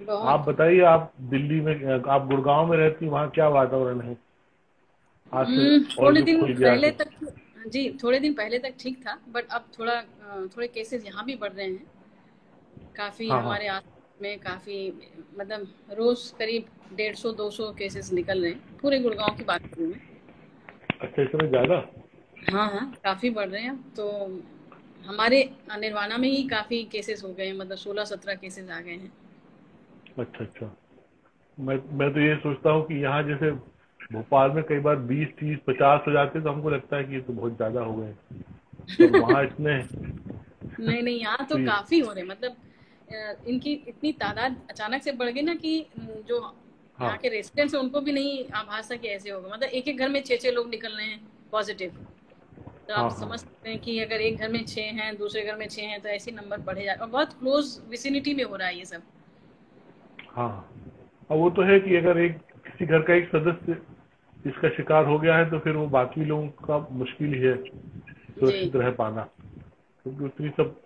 आप बहुत। बताइए, आप दिल्ली में, आप गुड़गांव में रहती, वहाँ क्या वातावरण है आज से? और थोड़े जो दिन खुल गया पहले तो? तक, जी थोड़े दिन पहले तक ठीक था, बट अब थोड़ा थोड़े केसेस यहाँ भी बढ़ रहे हैं। काफ़ी हाँ हाँ। हमारे आस में काफ़ी, मतलब रोज़ करीब 150-200 केसेस निकल रहे हैं, पूरे गुड़गांव की बात करूँ मैं। अच्छा, इस समय ज्यादा? हाँ हाँ, काफ़ी बढ़ रहे हैं तो। हमारे निर्वाणा में ही काफ़ी केसेस हो गए हैं, मतलब 16-17 केसेस आ गए हैं। अच्छा अच्छा। मैं तो ये सोचता हूँ कि यहाँ जैसे भोपाल में कई बार 20, 30, 50 हो जाते हैं, तो हमको लगता है कि ये तो बहुत ज्यादा हो गए, पर वहाँ इतने। नहीं नहीं, यहाँ तो तो ये, काफ़ी हो रहे हैं, मतलब इनकी इतनी तादाद अचानक से बढ़ गई ना कि जो यहाँ हाँ के रेसिडेंट्स हैं उनको भी नहीं आभास था कि ऐसे होगा, मतलब एक एक घर में 6-6 लोग निकल रहे हैं पॉजिटिव। तो आप हाँ हाँ समझ सकते हैं कि अगर एक घर में 6 हैं, दूसरे घर में 6 हैं, तो ऐसे नंबर बढ़े जाए, और बहुत क्लोज विसिनिटी में हो रहा है ये सब। हाँ। अब वो तो है कि अगर एक किसी घर का एक सदस्य इसका शिकार हो गया है, तो फिर वो बाकी लोगों का मुश्किल ही है जी, सुरक्षित रह पाना, क्योंकि उतनी सब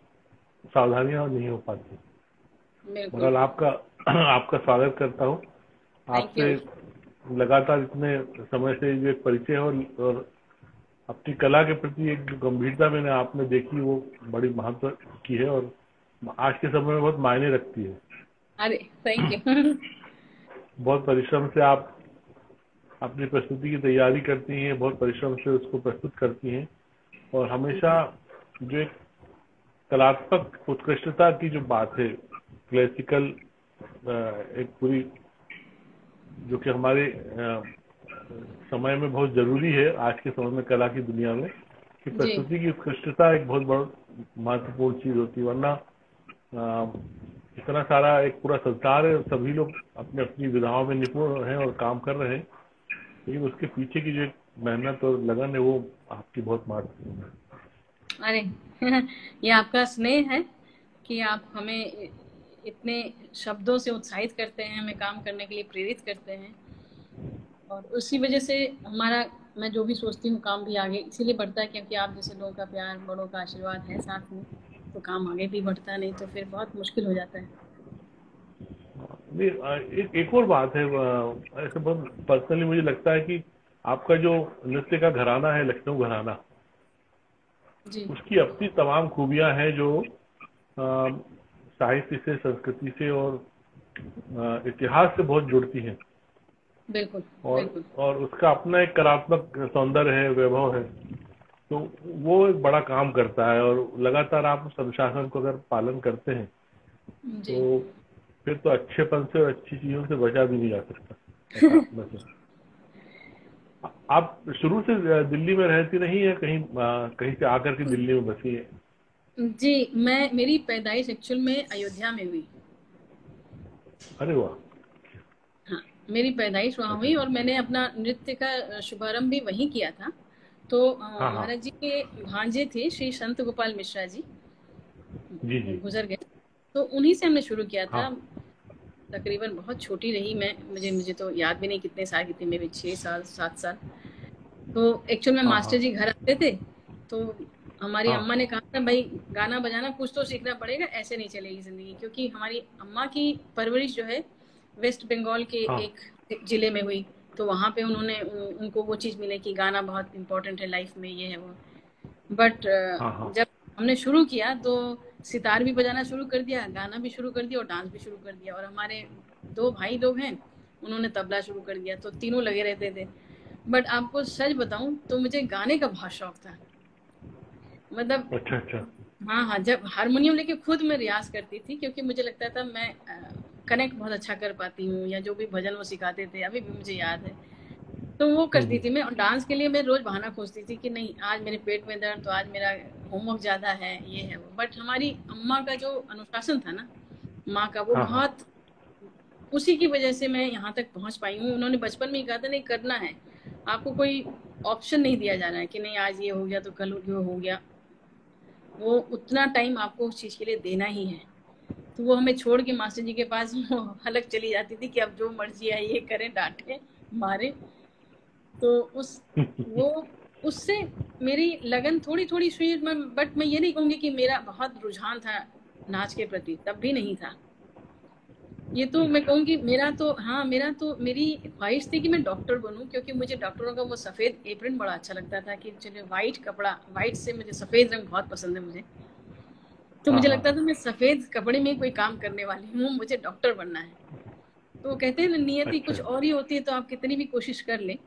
सावधानियां नहीं हो पाती। बिल्कुल। बहरहाल आपका आपका स्वागत करता हूँ। थैंक आपसे यू। लगातार इतने समय से जो एक परिचय है, और अपनी कला के प्रति एक जो गंभीरता मैंने आप में देखी, वो बड़ी महत्व की है, और आज के समय में बहुत मायने रखती है। अरे थैंक यू। बहुत परिश्रम से आप अपनी प्रस्तुति की तैयारी करती हैं, बहुत परिश्रम से उसको प्रस्तुत करती हैं, और हमेशा जो एक कलात्मक उत्कृष्टता की जो बात है, क्लासिकल, एक पूरी, जो कि हमारे समय में बहुत जरूरी है, आज के समय में कला की दुनिया में, कि जी, प्रस्तुति की उत्कृष्टता एक बहुत बड़ा महत्वपूर्ण चीज होती है। वरना अ, इतना सारा एक पूरा संसार है, सभी लोग अपनी अपनी विधाओं में निपुण हैं और काम कर रहे हैं, लेकिन उसके पीछे की जो एक मेहनत और लगन है, वो आपकी बहुत महत्वपूर्ण है। अरे ये आपका स्नेह है कि आप हमें इतने शब्दों से उत्साहित करते हैं, हमें काम करने के लिए प्रेरित करते हैं, और उसी वजह से हमारा, मैं जो भी सोचती हूँ काम भी आगे इसीलिए बढ़ता है, क्योंकि आप जैसे लोगों का प्यार, बड़ों का आशीर्वाद है साथ में, तो काम आगे भी बढ़ता है, नहीं तो फिर बहुत मुश्किल हो जाता है। नहीं, एक और बात है, ऐसे बहुत पर्सनली मुझे लगता है कि आपका जो नृत्य का घराना है, लखनऊ घराना, जी, उसकी अपनी तमाम खूबियां हैं, जो साहित्य से, संस्कृति से और इतिहास से बहुत जुड़ती हैं, बिल्कुल और बिल्कुल। और उसका अपना एक कलात्मक सौंदर्य है, वैभव है। तो वो एक बड़ा काम करता है, और लगातार आप उस अनुशासन को अगर पालन करते हैं, जी, तो फिर तो अच्छेपन से और अच्छी चीजों से बचा भी नहीं जा सकता, ऐसा बस। आप शुरू से दिल्ली में रहती रही है, कहीं कहीं से आकर के दिल्ली में बसी है? जी, मैं, मेरी पैदाइश एक्चुअल में अयोध्या में हुई। अरे वाह। हाँ, मेरी पैदाइश वहाँ अच्छा। हुई और मैंने अपना नृत्य का शुभारंभ भी वहीं किया था। तो हाँ हाँ। महाराज जी के भांजे थे श्री संत गोपाल मिश्रा जी, जी वो जी। गुजर गए। तो उन्हीं से हमने शुरू किया था। हाँ तकरीबन बहुत छोटी रही मैं, मुझे तो याद भी नहीं कितने साल की थी, मेरे 6 साल 7 साल। तो एक्चुअल में हाँ। मास्टर हाँ जी घर आते थे, तो हमारी हाँ। अम्मा ने कहा था भाई गाना बजाना कुछ तो सीखना पड़ेगा, ऐसे नहीं चलेगी जिंदगी, क्योंकि हमारी अम्मा की परवरिश जो है वेस्ट बंगाल के हाँ एक जिले में हुई। तो वहां पे उन्होंने उनको वो चीज मिले कि गाना बहुत इंपॉर्टेंट है लाइफ में, ये है वो। बट हाँ। हाँ जब हमने शुरू किया तो सितार भी बजाना शुरू कर दिया, गाना भी शुरू कर दिया और डांस भी शुरू कर दिया, और हमारे दो भाई लोग हैं, उन्होंने तबला शुरू कर दिया, तो तीनों लगे रहते थे। बट आपको सच बताऊं तो मुझे गाने का बहुत शौक था, मतलब। अच्छा अच्छा। हाँ हाँ, जब हारमोनियम लेके खुद मैं रियाज करती थी, क्योंकि मुझे लगता था मैं कनेक्ट बहुत अच्छा कर पाती हूँ, या जो भी भजन वो सिखाते थे अभी भी मुझे याद है, तो वो करती हम्म। थी मैं। और डांस के लिए मैं रोज बहाना खोजती थी कि नहीं आज मेरे पेट में दर्द, तो आज मेरा होमवर्क ज्यादा है, ये है वो। बट हमारी अम्मा का जो अनुशासन था ना, माँ का, वो हाँ हाँ। बहुत, उसी की वजह से मैं यहाँ तक पहुंच पाई हूँ। उन्होंने बचपन में ही कहा था नहीं करना है, आपको कोई ऑप्शन नहीं दिया जा रहा है कि नहीं आज ये हो गया तो कल वो हो गया, वो उतना टाइम आपको उस चीज के लिए देना ही है। तो वो हमें छोड़ के मास्टर जी के पास वो अलग चली जाती थी कि अब जो मर्जी है ये करें, डांटे मारे। तो उस वो उससे मेरी लगन थोड़ी थोड़ी हुई, बट मैं ये नहीं कहूंगी कि मेरा बहुत रुझान था नाच के प्रति, तब भी नहीं था। ये तो मैं अच्छा। कहूँगी मेरा तो मेरी ख्वाहिश थी कि मैं डॉक्टर बनूं, क्योंकि मुझे डॉक्टरों का वो सफेद एप्रन बड़ा अच्छा लगता था कि चलिए व्हाइट कपड़ा, व्हाइट से मुझे सफेद रंग बहुत पसंद है मुझे। तो हाँ मुझे हाँ। लगता था मैं सफेद कपड़े में कोई काम करने वाली हूँ, मुझे डॉक्टर बनना है। तो कहते हैं ना, नियति अच्छा। कुछ और ही होती है, तो आप कितनी भी कोशिश कर ले।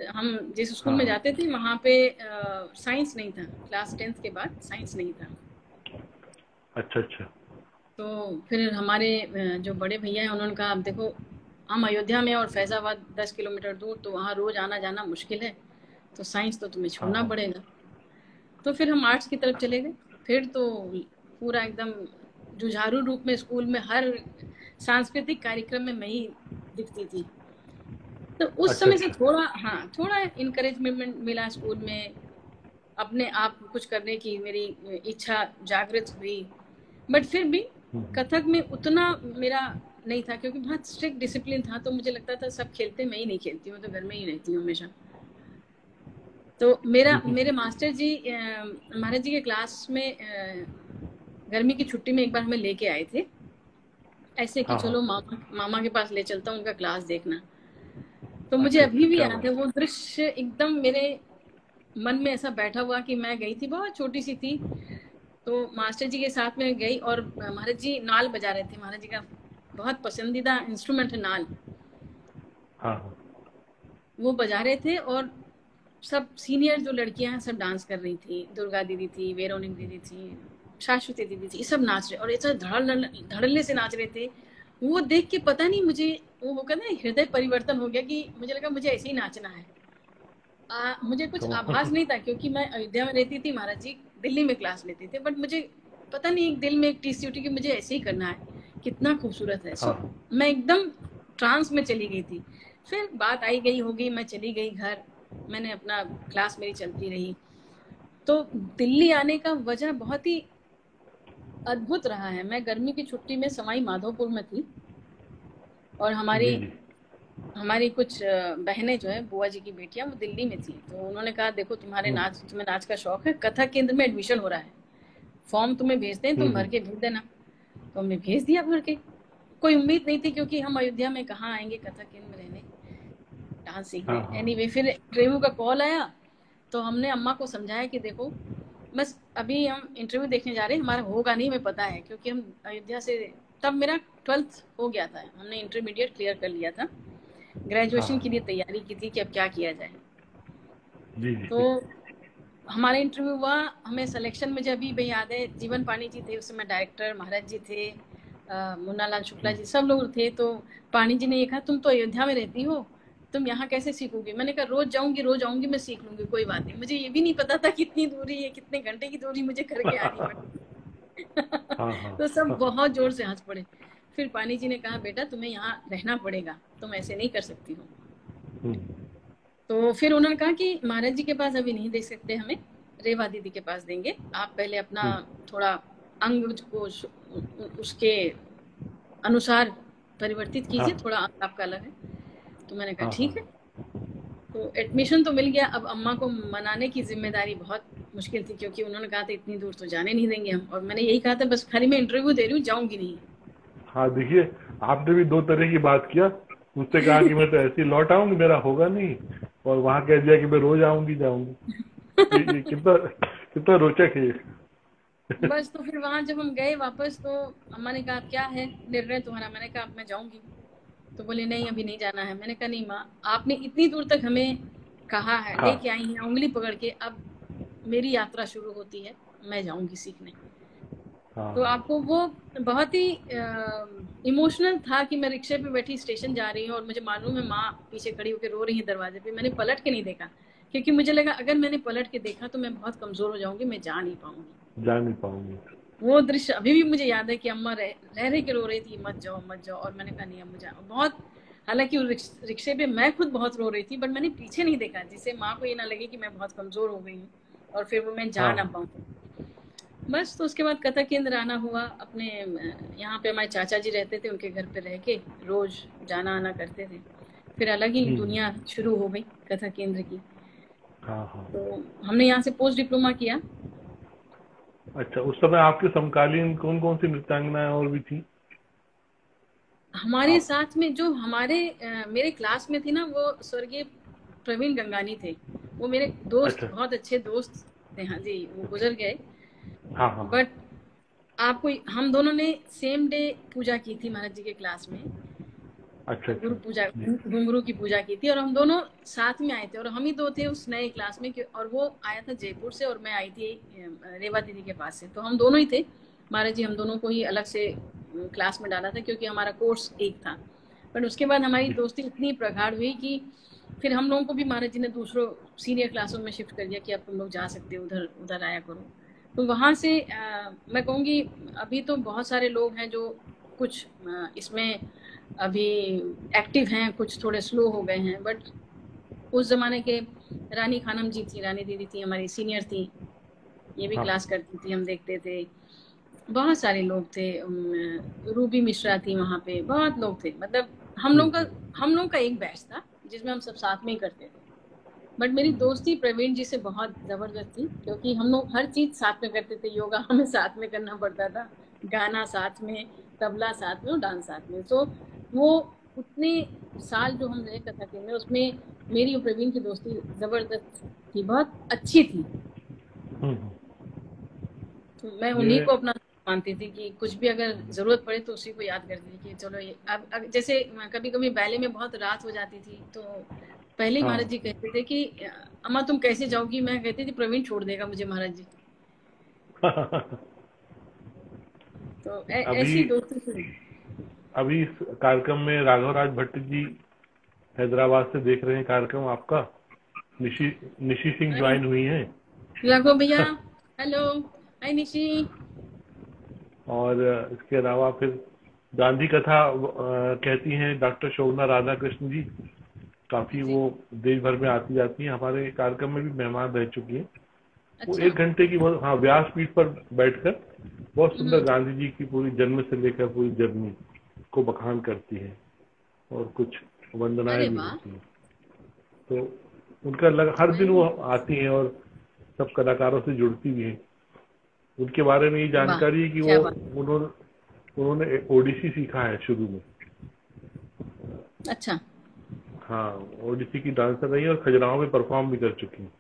हम जिस स्कूल हाँ में हाँ। जाते थे वहाँ पे साइंस नहीं था, क्लास 10th के बाद साइंस नहीं था। अच्छा अच्छा। तो फिर हमारे जो बड़े भैया हैं उन्होंने कहा, अब देखो हम अयोध्या में और फैजाबाद 10 किलोमीटर दूर, तो वहाँ रोज आना जाना मुश्किल है, तो साइंस तो तुम्हें हाँ छोड़ना हाँ। पड़ेगा। तो फिर हम आर्ट्स की तरफ चले गए। फिर तो पूरा एकदम जुझारू रूप में स्कूल में हर सांस्कृतिक कार्यक्रम में मैं ही दिखती थी। तो उस अच्छा समय से अच्छा। थोड़ा इनकरेजमेंट मिला स्कूल में, अपने आप कुछ करने की मेरी इच्छा जागृत हुई। बट फिर भी हम्म। कथक में उतना मेरा नहीं था, क्योंकि बहुत स्ट्रिक्ट डिसिप्लिन था, तो मुझे लगता था सब खेलते, मैं ही नहीं खेलती हूँ, तो घर में ही रहती हूँ हमेशा। तो मेरे मास्टर जी महाराज जी के क्लास में गर्मी की छुट्टी में एक बार हमें लेके आए थे, ऐसे कि हाँ हाँ। चलो मामा मामा के पास ले चलता हूँ, उनका क्लास देखना। तो मुझे अच्छा अभी अच्छा, भी क्या याद है बात। वो दृश्य, एकदम मेरे मन में ऐसा बैठा हुआ कि मैं गई थी, बहुत छोटी सी थी, तो मास्टर जी के साथ में गई, और महाराज जी नाल बजा रहे थे, महाराज जी का बहुत पसंदीदा इंस्ट्रूमेंट है नाल। हाँ हाँ। वो बजा रहे थे, और सब सीनियर जो लड़कियां हैं सब डांस कर रही थी, दुर्गा दीदी थी, वेरोनिक दीदी थी, शाश्वती दीदी थी, ये सब नाच रहे, और ऐसा धड़ल्ले से नाच रहे थे। वो देख के पता नहीं मुझे, वो कहते हैं हृदय परिवर्तन हो गया, कि मुझे लगा मुझे ऐसे ही नाचना है। मुझे कुछ तो आभास नहीं था, क्योंकि मैं अयोध्या में रहती थी, महाराज जी दिल्ली में क्लास लेते थे, बट मुझे पता नहीं, एक दिल में एक टीस उठी कि मुझे ऐसे ही करना है, कितना खूबसूरत है। हाँ सो हाँ। मैं एकदम ट्रांस में चली गई थी। फिर बात आई गई होगी, मैं चली गई घर, मैंने अपना क्लास मेरी चलती रही। तो दिल्ली आने का वजह बहुत ही अद्भुत रहा है। मैं गर्मी की छुट्टी में सवाई माधोपुर में थी, और हमारी जी जी। हमारी कुछ बहनें जो है, बुआ जी की बेटियां, वो दिल्ली में थी, तो उन्होंने कहा देखो तुम्हें नाच का शौक है, कथक केंद्र में एडमिशन हो रहा है, फॉर्म तुम्हें भेजते हैं, तुम भर के भेज देना। तो हमने भेज दिया भर के। कोई उम्मीद नहीं थी, क्योंकि हम अयोध्या में कहाँ आएंगे कथक केंद्र में रहने, डांस हाँ सीखने। हाँ। एनीवे फिर इंटरव्यू का कॉल आया, तो हमने अम्मा को समझाया कि देखो बस अभी हम इंटरव्यू देखने जा रहे हैं, हमारा होगा नहीं, हमें पता है, क्योंकि हम अयोध्या से, तब मेरा 12th हो गया था, हमने इंटरमीडिएट क्लियर कर लिया था, हाँ ग्रेजुएशन हाँ। के लिए तैयारी की थी कि अब क्या किया जाए। जी तो जी। हमारा इंटरव्यू हुआ, हमें सिलेक्शन, मुझे अभी भी याद है, जीवन पानी जी थे उस समय डायरेक्टर, महाराज जी थे, मुन्ना लाल शुक्ला जी, सब लोग थे। तो पानी जी ने ये कहा, तुम तो अयोध्या में रहती हो, तुम यहाँ कैसे सीखोगी? मैंने कहा रोज आऊंगी, मैं सीख लूंगी, कोई बात नहीं। मुझे ये भी नहीं पता था कितनी दूरी है, कितने घंटे की दूरी मुझे करके आनी पड़ी। हाँ हाँ। तो सब बहुत जोर से हंस पड़े। फिर पानी जी ने कहा, बेटा तुम्हें यहाँ रहना पड़ेगा, तुम ऐसे नहीं कर सकती हो। हम्म। तो फिर उन्होंने कहा कि महाराज जी के पास अभी नहीं दे सकते हमें, रेवा दीदी के पास देंगे, आप पहले अपना हम्म। थोड़ा अंग को उसके अनुसार परिवर्तित हाँ कीजिए, थोड़ा अंग आपका अलग है। तो मैंने कहा हाँ। हाँ ठीक है। तो एडमिशन तो मिल गया। अब अम्मा को मनाने की जिम्मेदारी बहुत मुश्किल थी, क्योंकि उन्होंने कहा था इतनी दूर तो जाने नहीं देंगे हम, और मैंने यही कहा था बस खाली मैं इंटरव्यू दे रही हूँ, जाऊंगी हाँ। देखिए, आपने भी दो तरह की बात किया। मुझसे कहा कि मैं तो ऐसे ही लौट आऊंगी, मेरा होगा नहीं, और वहां कह दिया कि मैं रोज आऊंगी जाऊंगी। ये नहीं। कितना कितना रोचक है ये। बस तो फिर वहां जब हम गए वापस, तो अम्मा ने कहा क्या है निर्णय तुम्हारा? मैंने कहा अब मैं जाऊंगी। तो बोले नहीं अभी नहीं जाना है। मैंने कहा नहीं माँ, आपने इतनी दूर तक हमें कहा है, हाँ लेके आई हैं उंगली पकड़ के, अब मेरी यात्रा शुरू होती है, मैं जाऊंगी सीखने। हाँ। तो हाँ आपको वो बहुत ही इमोशनल था कि मैं रिक्शे पे बैठी स्टेशन जा रही हूँ, और मुझे मालूम है माँ पीछे खड़ी होकर रो रही है दरवाजे पे। मैंने पलट के नहीं देखा, क्योंकि मुझे लगा अगर मैंने पलट के देखा तो मैं बहुत कमजोर हो जाऊंगी, मैं जा नहीं पाऊंगी। जा नहीं पाऊंगी। वो दृश्य अभी भी मुझे याद है कि अम्मा रह के रो रही थी, मत जाओ मत जाओ, और मैंने कहा नहीं अब मुझे बहुत, हालांकि रिक्शे पे मैं खुद बहुत रो रही थी, बट मैंने पीछे नहीं देखा, जिससे माँ को ये ना लगे कि मैं बहुत कमजोर हो गई हूँ और फिर वो मैं जा ना हाँ। पाऊँ। बस तो उसके बाद कथक केंद्र आना हुआ। अपने यहाँ पे हमारे चाचा जी रहते थे, उनके घर पे रह के रोज जाना आना करते थे। फिर अलग ही हम्म। दुनिया शुरू हो गई कथक केंद्र की। हाँ हाँ। तो हमने यहाँ से पोस्ट डिप्लोमा किया। अच्छा, उस समय आपके समकालीन कौन कौन सी नृत्यांगनाएं और भी थी? हमारे साथ में जो हमारे मेरे क्लास में थी ना, वो स्वर्गीय प्रवीण गंगानी थे। वो मेरे दोस्त, अच्छा। बहुत अच्छे दोस्त थे। हाँ जी, वो गुजर गए। हाँ हाँ हाँ। बट आपको, हम दोनों ने सेम डे पूजा की थी महाराज जी के क्लास में। अच्छा अच्छा गुरु पूजा, जी। घुंघरू की पूजा की थी, और हम दोनों साथ में आए थे, और हम ही दो थे उस नए क्लास में। और वो आया था जयपुर से, और मैं आई थी रेवा दीदी के पास से। तो हम दोनों ही थे महाराज जी, हम दोनों को ही अलग से क्लास में डाला था, क्योंकि हमारा कोर्स एक था। बट उसके बाद हमारी जी। दोस्ती इतनी प्रगाढ़ हुई कि फिर हम लोगों को भी महाराज जी ने दूसरों सीनियर क्लासों में शिफ्ट कर दिया कि अब तुम लोग जा सकते हो, उधर उधर आया करो। तो वहाँ से मैं कहूँगी अभी तो बहुत सारे लोग हैं जो कुछ इसमें अभी एक्टिव हैं, कुछ थोड़े स्लो हो गए हैं। बट उस जमाने के रानी खानम जी थी, रानी दीदी थी, हमारी सीनियर थी, ये भी हाँ क्लास करती थी, हम देखते थे। बहुत सारे लोग थे, रूबी मिश्रा थी वहाँ पे, बहुत लोग थे। मतलब हम लोग का एक बैच था जिसमें हम सब साथ में ही करते थे। बट मेरी दोस्ती प्रवीण जी से बहुत जबरदस्त थी, क्योंकि हम लोग हर चीज साथ में करते थे। योगा हमें साथ में करना पड़ता था, गाना साथ में, तबला साथ में, और डांस साथ में। तो वो उतने साल जो हम रहे कथा टीम में, उसमें मेरी और प्रवीण की दोस्ती जबरदस्त थी, बहुत अच्छी थी। हम्म। तो मैं उन्हीं ये को अपना मानती थी कि कुछ भी अगर जरूरत पड़े तो उसी को याद करती थी कि चलो ये अब जैसे कभी कभी बैले में बहुत रात हो जाती थी, तो पहले ही हाँ। महाराज जी कहते थे कि अम्मा तुम कैसे जाओगी। मैं कहती थी प्रवीण छोड़ देगा मुझे महाराज जी। तो अभी ऐसी दोस्ती थी। अभी इस कार्यक्रम में राघव राज भट्ट जी हैदराबाद से देख रहे हैं कार्यक्रम आपका। निशी निशी सिंह हाय ज्वाइन हुई हैं। राघव भैया, हेलो, हाय निशी। और इसके अलावा फिर गांधी कथा कहती हैं डॉक्टर शोभना राधा कृष्ण जी। काफी जी, वो देश भर में आती जाती हैं, हमारे कार्यक्रम में भी मेहमान रह चुकी हैं। वो अच्छा। 1 घंटे की हाँ व्यासपीठ पर बैठकर बहुत सुंदर हम्म, गांधी जी की पूरी जन्म से लेकर पूरी जर्नी को बखान करती है, और कुछ वंदनाएं अरे भी वाह, होती हैं। तो उनका हर दिन वो आती हैं और सब कलाकारों से जुड़ती भी हैं। उनके बारे में ये वाह, जानकारी है कि वो क्या बात। उन्होंने उन्होंने ओडिसी सीखा है शुरू में। अच्छा, हाँ, ओडिसी की डांसर रही है और खजुराहो में परफॉर्म भी कर चुकी हैं।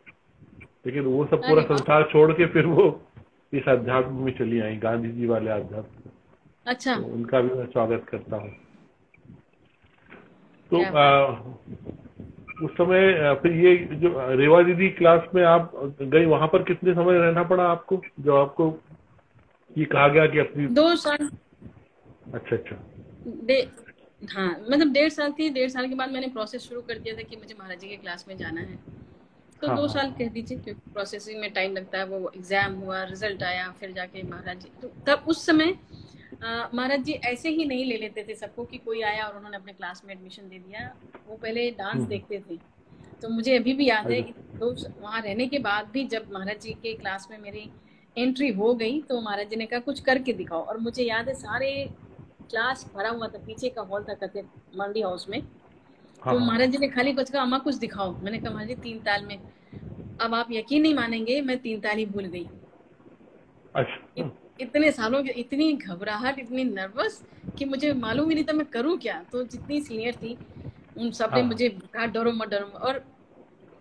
लेकिन वो सब पूरा अरे वाह, संसार छोड़ के फिर वो इस अध्यात्म में चली आई, गांधी जी वाले अध्यात्म। अच्छा, तो उनका भी मैं स्वागत करता हूँ। तो क्या बात। उस समय फिर ये जो रेवा दीदी क्लास में आप गई, वहां पर कितने समय रहना पड़ा आपको, जो आपको ये कहा गया कि अपनी। 2 साल। अच्छा अच्छा। डे हाँ, मतलब 1.5 साल थी। 1.5 साल के बाद मैंने प्रोसेस शुरू कर दिया था कि मुझे महाराज जी के क्लास में जाना है। तो हाँ 2 साल हाँ कह दीजिए, क्योंकि प्रोसेसिंग में टाइम लगता है। वो एग्जाम हुआ, रिजल्ट आया, फिर जाके महाराज जी, तो तब उस समय महाराज जी ऐसे ही नहीं ले लेते थे सबको कि कोई आया और उन्होंने अपने क्लास में एडमिशन दे दिया। वो पहले डांस हम्म। देखते थे। तो मुझे अभी भी याद है अच्छा। कि वहां रहने के बाद भी जब महाराज जी के क्लास में मेरी एंट्री हो गई, तो महाराज जी ने कहा कुछ करके दिखाओ। और मुझे याद है सारे क्लास भरा हुआ था, पीछे का हॉल था कथे मंडी हाउस में। हाँ तो हाँ महाराज हाँ। जी ने खाली कुछ कहा अम्मा कुछ दिखाओ। मैंने कहा महाराज जी 3 ताल में। अब आप यकीन नहीं मानेंगे, मैं 3 ताल ही भूल गई। अच्छा। इतने सालों के, इतनी घबराहट, इतनी नर्वस कि मुझे मालूम ही नहीं था मैं करूं क्या। तो जितनी सीनियर थी उन सब ने हाँ हाँ मुझे कहा डरो मत, डरो मत। और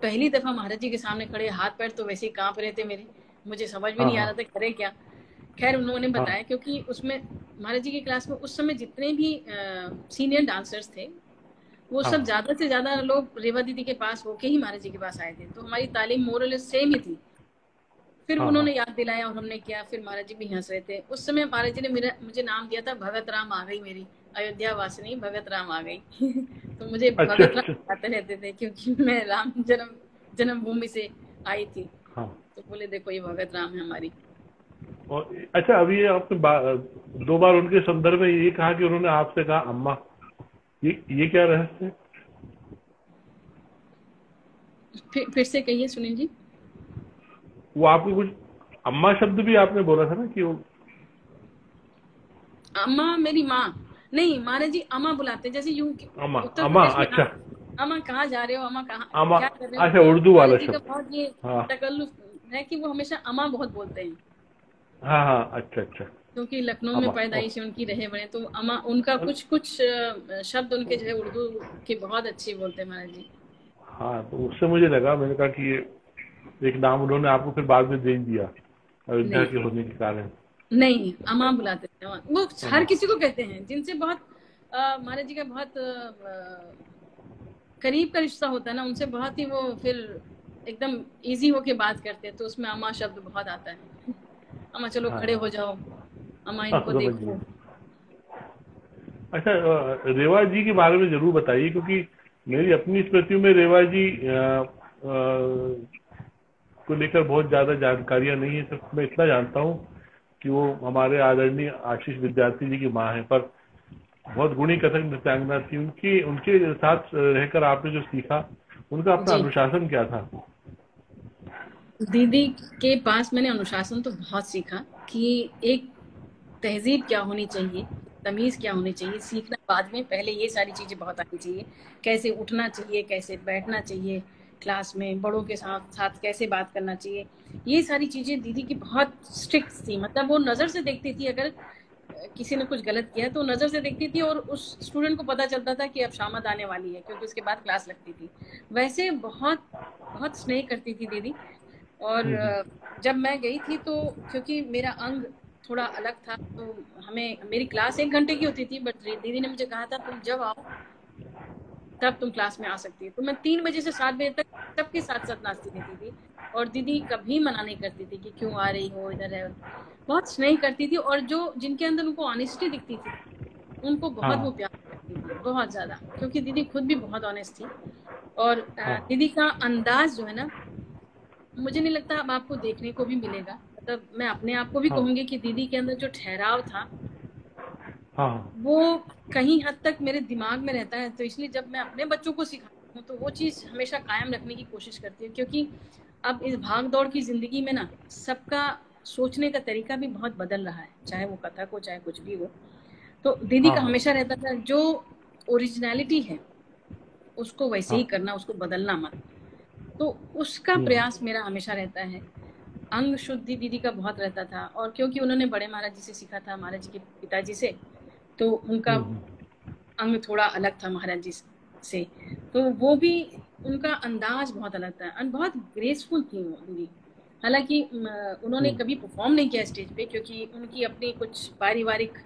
पहली दफा महाराज जी के सामने खड़े, हाथ पैर तो वैसे ही कांप रहे थे मेरे। मुझे समझ भी हाँ नहीं आ हाँ रहा था करे क्या। खैर उन्होंने हाँ बताया, क्योंकि उसमें महाराज जी की क्लास में उस समय जितने भी सीनियर डांसर्स थे, वो हाँ सब ज्यादा से ज्यादा लोग रेवा दीदी के पास होके ही महाराज जी के पास आए थे। तो हमारी तालीम मोरलेस सेम ही थी। फिर हाँ हाँ। उन्होंने याद दिलाया और हमने किया। फिर महाराज जी भी हंस रहे थे। उस समय महाराज जी ने मेरा मुझे नाम दिया था भगत राम आ गई मेरी, अयोध्या वासिनी भगत राम आ गई। तो मुझे अच्छा भगत राम अच्छा। बताते रहते थे, क्योंकि मैं राम जन्मभूमि से आई थी। हाँ। तो बोले देखो ये भगत राम है हमारी। और अच्छा, अभी ये आपने 2 बार उनके संदर्भ में ये कहा कि उन्होंने आपसे कहा अम्मा, ये क्या रहस्य है? फिर से कहिए सुनील जी। वो आपको कुछ अम्मा शब्द भी आपने बोला था ना कि वो। अम्मा मेरी माँ नहीं, महाराज जी अम्मा बुलाते हैं। जैसे यूं अम्मा उत्तर अम्मा, प्रदेश में अच्छा। अम्मा कहाँ जा रहे हो, अम्मा कहाँ, अम्मा, क्या कर रहे हो। अच्छा, उर्दू वाला महाराज जी का शब्द। बहुत ये हाँ तकल्लुफ है कि वो हमेशा अम्मा बहुत बोलते हैं। हाँ हाँ, अच्छा अच्छा। क्योंकि लखनऊ में अमा पैदाइश है उनकी, रहे बड़े, तो अमा उनका कुछ कुछ शब्द उनके जो है उर्दू के बहुत अच्छे बोलते हैं महाराज जी। हाँ, तो उससे मुझे लगा, मैंने कहा कि ये एक नाम उन्होंने आपको फिर बाद में दे दिया अयोध्या नहीं के होने के कारण। नहीं, अमा बुलाते थे, अमा। वो हर अमा। किसी को कहते हैं जिनसे बहुत महाराज जी का बहुत करीब का रिश्ता होता है ना, उनसे बहुत ही वो फिर एकदम इजी होके बात करते हैं, तो उसमें अमा शब्द बहुत आता है। अमा चलो हाँ खड़े हो हाँ जाओ, अमा हाँ, इनको समझ देखो। गए। अच्छा, रेवा जी के बारे में जरूर बताइए, क्योंकि मेरी अपनी स्मृतियों में रेवा जी को लेकर बहुत ज्यादा जानकारियां नहीं है। सिर्फ मैं इतना जानता हूँ कि वो हमारे आदरणीय आशीष विद्यार्थी जी की माँ है, पर बहुत गुणी कथक नृत्यांगना थी। उनकी उनके साथ रहकर आपने जो सीखा, उनका अपना जी, अनुशासन क्या था? दीदी के पास मैंने अनुशासन तो बहुत सीखा कि एक तहजीब क्या होनी चाहिए, तमीज क्या होनी चाहिए, सीखना बाद में, पहले ये सारी चीजें बहुत आनी चाहिए। कैसे उठना चाहिए, कैसे बैठना चाहिए, क्लास में बड़ों के साथ साथ कैसे बात करना चाहिए, ये सारी चीजें दीदी की बहुत स्ट्रिक्ट थी। मतलब वो नजर से देखती थी, अगर किसी ने कुछ गलत किया तो नजर से देखती थी, और उस स्टूडेंट को पता चलता था कि अब शामत आने वाली है, क्योंकि उसके बाद क्लास लगती थी। वैसे बहुत बहुत स्नेह करती थी दीदी। और हम्म। जब मैं गई थी तो क्योंकि मेरा अंग थोड़ा अलग था, तो हमें, मेरी क्लास 1 घंटे की होती थी, बट दीदी ने मुझे कहा था तुम जब आओ तब तुम क्लास में आ सकती है। तो मैं 3 बजे से 7 बजे तक सबके साथ साथ नाचती रहती थी, और दीदी कभी मना नहीं करती थी कि क्यों आ रही हो इधर है। बहुत स्नेह करती थी, और जो जिनके अंदर उनको ऑनेस्टी दिखती थी उनको बहुत वो हाँ प्यार करती थी, बहुत ज्यादा, क्योंकि दीदी खुद भी बहुत ऑनेस्ट थी। और हाँ दीदी का अंदाज जो है ना, मुझे नहीं लगता अब आपको देखने को भी मिलेगा। मतलब मैं अपने आप को भी हाँ कहूंगी कि दीदी के अंदर जो ठहराव था हाँ वो कहीं हद तक मेरे दिमाग में रहता है। तो इसलिए जब मैं अपने बच्चों को सिखाती हूँ तो वो चीज हमेशा कायम रखने की कोशिश करती हूँ, क्योंकि अब इस भाग दौड़ की जिंदगी में ना सबका सोचने का तरीका भी बहुत बदल रहा है, चाहे वो कथक हो चाहे कुछ भी हो। तो दीदी हाँ का हाँ। हमेशा रहता था जो ओरिजिनलिटी है उसको वैसे ही हाँ। करना, उसको बदलना मत। तो उसका हम्म। प्रयास मेरा हमेशा रहता है। अंग शुद्धि दीदी का बहुत रहता था, और क्योंकि उन्होंने बड़े महाराज जी से सीखा था, महाराज जी के पिताजी से, तो उनका हम्म। अंग थोड़ा अलग था महाराज जी से। तो वो भी, उनका अंदाज बहुत अलग था, और बहुत ग्रेसफुल थी वो दीदी। हालांकि उन्होंने हम्म। कभी परफॉर्म नहीं किया स्टेज पे, क्योंकि उनकी अपनी कुछ पारिवारिक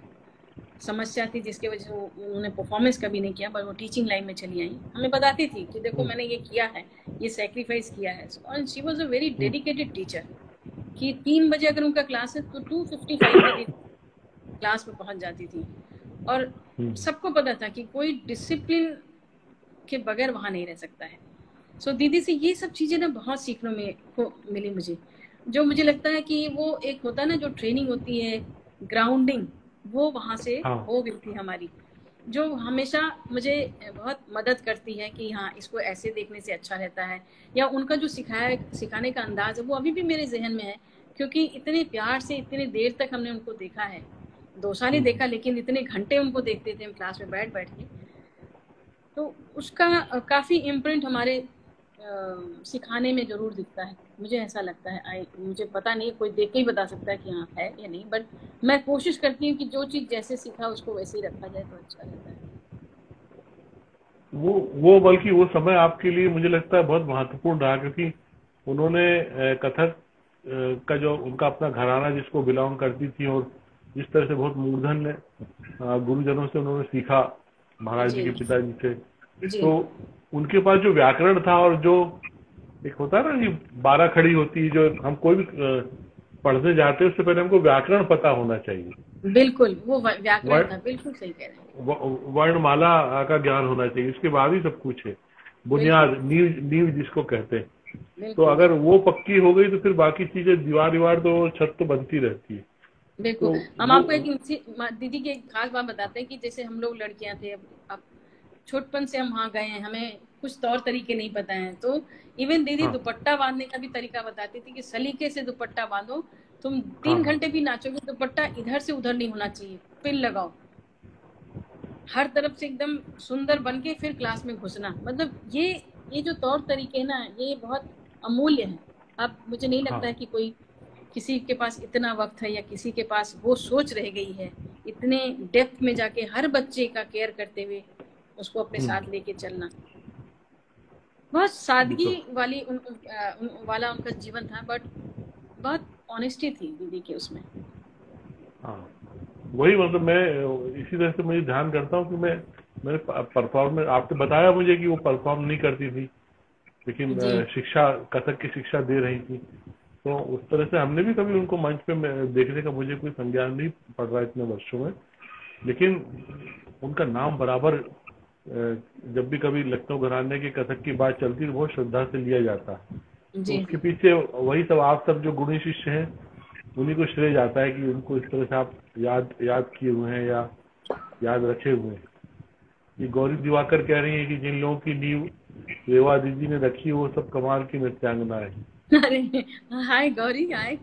समस्या थी जिसकी वजह से उन्होंने परफॉर्मेंस कभी नहीं किया, पर वो टीचिंग लाइन में चली आई। हमें बताती थी कि देखो हम्म। मैंने ये किया है, ये सेक्रीफाइस किया है। और she was a very hmm. Dedicated teacher, कि 3 बजे अगर उनका क्लास है तो 2:55 पे क्लास में पहुंच जाती थी। और हम्म। सबको पता था कि कोई डिसिप्लिन के बगैर वहां नहीं रह सकता है। सो दीदी से ये सब चीजें ना बहुत सीखने में को मिली मुझे। जो मुझे लगता है कि वो एक होता है ना जो ट्रेनिंग होती है, ग्राउंडिंग, वो वहां से हाँ हो गई थी हमारी, जो हमेशा मुझे बहुत मदद करती है कि हाँ इसको ऐसे देखने से अच्छा रहता है। या उनका जो सिखाने का अंदाज है वो अभी भी मेरे जहन में है, क्योंकि इतने प्यार से इतने देर तक हमने उनको देखा है। 2 साल ही देखा, लेकिन इतने घंटे उनको देखते थे हम क्लास में बैठ बैठ के। तो उसका काफी इम्प्रिंट हमारे सिखाने में जरूर दिखता है, मुझे ऐसा लगता है। मुझे पता नहीं, कोई देख के ही बता सकता है कि हाँ है या नहीं, बट मैं कोशिश करती हूँ कि जो चीज जैसे सीखा उसको वैसे ही रखा जाए तो अच्छा रहता है। वो बल्कि वो समय आपके लिए मुझे लगता है बहुत महत्वपूर्ण रहा, क्योंकि उन्होंने कथक का जो उनका अपना घराना जिसको बिलोंग करती थी, और जिस तरह से बहुत मूर्धन गुरुजनों से उन्होंने सीखा, महाराज जी जी के पिताजी से, जी तो उनके पास जो व्याकरण था, और जो एक होता है ना कि 12 खड़ी होती है, जो हम कोई भी पढ़ने जाते हैं उससे पहले हमको व्याकरण पता होना चाहिए। बिल्कुल, वो व्याकरण वर्ण था, बिल्कुल सही कह रहे हैं। वर्णमाला का ज्ञान होना चाहिए, उसके बाद ही सब कुछ है। बिल्कुल बुनियाद, नींव नींव जिसको कहते हैं। तो बिल्कुल अगर वो पक्की हो गई तो फिर बाकी चीजें, दीवार दीवार तो छत तो बनती रहती है। बिल्कुल। तो हम वो आपको एक दीदी की एक खास बात बताते हैं कि जैसे हम लोग लड़कियां थे, अब छोटपन से हम वहां गए हैं, हमें कुछ तौर तरीके नहीं पता है, तो इवन दीदी हाँ दुपट्टा बांधने का भी तरीका बताती थी कि सलीके से दुपट्टा बांधो, तुम हाँ 3 घंटे हाँ भी नाचोगे दुपट्टा इधर से उधर नहीं होना चाहिए, पिन लगाओ हर तरफ से एकदम सुंदर बन के फिर क्लास में घुसना। मतलब ये जो तौर तरीके हैं ना, ये बहुत अमूल्य है। अब मुझे नहीं लगता हाँ है कि कोई किसी के पास इतना वक्त है या किसी के पास वो सोच रह गई है इतने डेप्थ में जाके हर बच्चे का केयर करते हुए उसको अपने साथ लेके चलना। बहुत सादगी वाली वाला उनका जीवन था, बट बहुत ऑनेस्टी थी दीदी के उसमें। हाँ, वही मतलब मैं इसी तरह से मुझे ध्यान करता हूँ कि मैंने परफॉर्म, आपने बताया मुझे कि वो परफॉर्म नहीं करती थी लेकिन शिक्षा, कथक की शिक्षा दे रही थी, तो उस तरह से हमने भी कभी उनको मंच पे देखने का मुझे कोई संज्ञान नहीं पड़ रहा इतने वर्षों में, लेकिन उनका नाम बराबर जब भी कभी लखनऊ घराने के कथक की बात चलती है बहुत श्रद्धा से लिया जाता है। तो उसके पीछे वही सब आप सब जो गुणी शिष्य हैं उन्हीं को श्रेय जाता है कि उनको इस तरह से आप याद किए हुए हैं या याद रखे हुए हैं। ये गौरी दिवाकर कह रही है कि जिन लोगों की नींव रेवा दीदी ने रखी वो सब कमाल की नृत्यांगना है। अरे हाय गौरी हाय।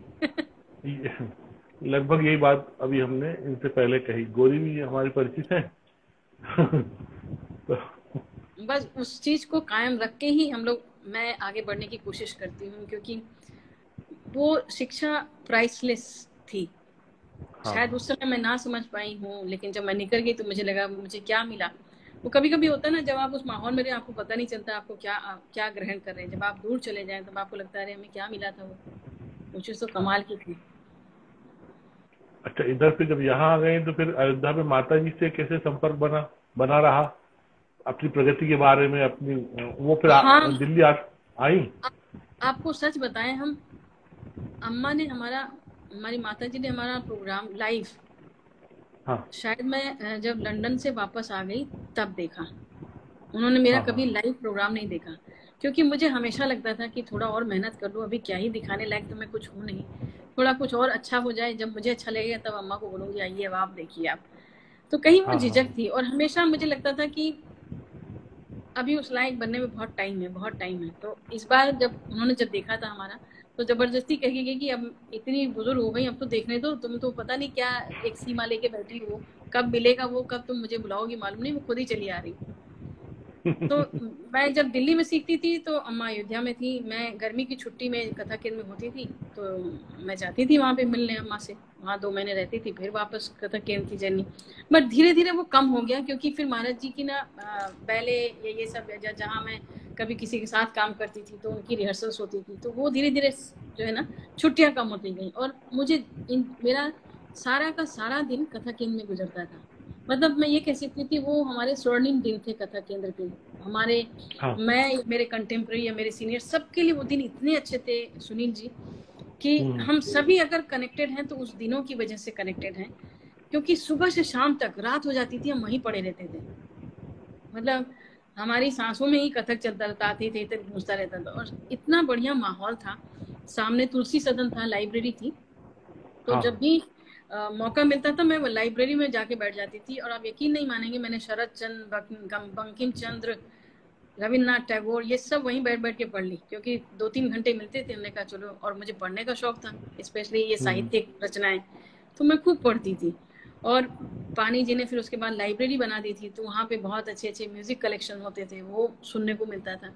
लगभग यही बात अभी हमने इनसे पहले कही, गौरी भी हमारी परिचित है। तो बस उस चीज को कायम रख के ही हम लोग, मैं आगे बढ़ने की कोशिश करती हूँ, क्योंकि वो शिक्षा प्राइसलेस थी। शायद उस समय मैं ना समझ पाई हूँ, लेकिन जब मैं निकल गई तो मुझे लगा मुझे क्या मिला। वो कभी कभी होता है ना, जब आप उस माहौल में रहे आपको पता नहीं चलता आपको क्या ग्रहण कर रहे हैं। जब आप दूर चले जाएं तब आपको लगता है हमें क्या मिला था, वो चीज तो कमाल की थी। अच्छा, इधर से जब यहाँ आ गए तो फिर अयोध्या में माता जी से कैसे संपर्क बना रहा? अपनी प्रगति के बारे में अपनी वो फिर दिल्ली आई? आपको सच बताएं, हम अम्मा ने हमारी माता जी ने हमारा प्रोग्राम लाइव, शायद मैं जब लंदन से वापस आ गई तब देखा। उन्होंने मेरा कभी लाइव प्रोग्राम नहीं देखा, क्योंकि मुझे हमेशा लगता था कि थोड़ा और मेहनत कर लूं, अभी क्या ही दिखाने लायक तो मैं कुछ हूँ नहीं, थोड़ा कुछ और अच्छा हो जाए, जब मुझे अच्छा लगेगा तब अम्मा को बोलूंगी आइए अब आप देखिए आप। तो कहीं वो झिझक थी, और हमेशा मुझे लगता था कि अभी उस लायक बनने में बहुत टाइम है। तो इस बार जब उन्होंने देखा था हमारा, तो जबरदस्ती कही गई कि अब इतनी बुजुर्ग हो गई, अब तो देखने दो, तुम तो पता नहीं क्या एक सीमा लेके बैठी हो, कब मिलेगा वो, कब तुम मुझे बुलाओगी मालूम नहीं, वो खुद ही चली आ रही। तो मैं जब दिल्ली में सीखती थी तो अम्मा अयोध्या में थी, मैं गर्मी की छुट्टी में कथक केंद्र में होती थी, तो मैं जाती थी वहाँ पे मिलने अम्मा से, वहाँ 2 महीने रहती थी, फिर वापस कथक केंद्र की जर्नी। बट धीरे धीरे वो कम हो गया, क्योंकि फिर महाराज जी की ना पहले ये सब जहाँ मैं कभी किसी के साथ काम करती थी तो उनकी रिहर्सल्स होती थी, तो वो धीरे धीरे जो है ना छुट्टियाँ कम होती गई, और मुझे मेरा सारा का सारा दिन कथक केंद्र में गुजरता था। मतलब मैं ये कह सकती थी वो हमारे स्वर्णिम दिन थे कथक केंद्र के हमारे। मैं, मेरे कंटेम्प्रेरी या मेरे सीनियर, सबके लिए वो दिन इतने अच्छे थे सुनील जी, कि हम सभी अगर कनेक्टेड हैं तो उस दिनों की वजह से कनेक्टेड हैं, क्योंकि सुबह से शाम तक रात हो जाती थी हम वहीं पड़े रहते थे। मतलब हमारी सांसों में ही कथक चलता रहता, आते थे इधर गूंजता रहता था, और इतना बढ़िया माहौल था। सामने तुलसी सदन था, लाइब्रेरी थी, तो जब भी मौका मिलता था मैं वो लाइब्रेरी में जाके बैठ जाती थी। और आप यकीन नहीं मानेंगे, मैंने शरद चंद्र, बंकिम चंद्र, रविन्द्रनाथ टैगोर, ये सब वहीं बैठ के पढ़ ली, क्योंकि 2-3 घंटे मिलते थे। हमने कहा चलो, और मुझे पढ़ने का शौक था, स्पेशली ये साहित्यिक रचनाएं, तो मैं खूब पढ़ती थी। और पानी जी ने फिर उसके बाद लाइब्रेरी बना दी थी, तो वहाँ पे बहुत अच्छे अच्छे म्यूजिक कलेक्शन होते थे, वो सुनने को मिलता था।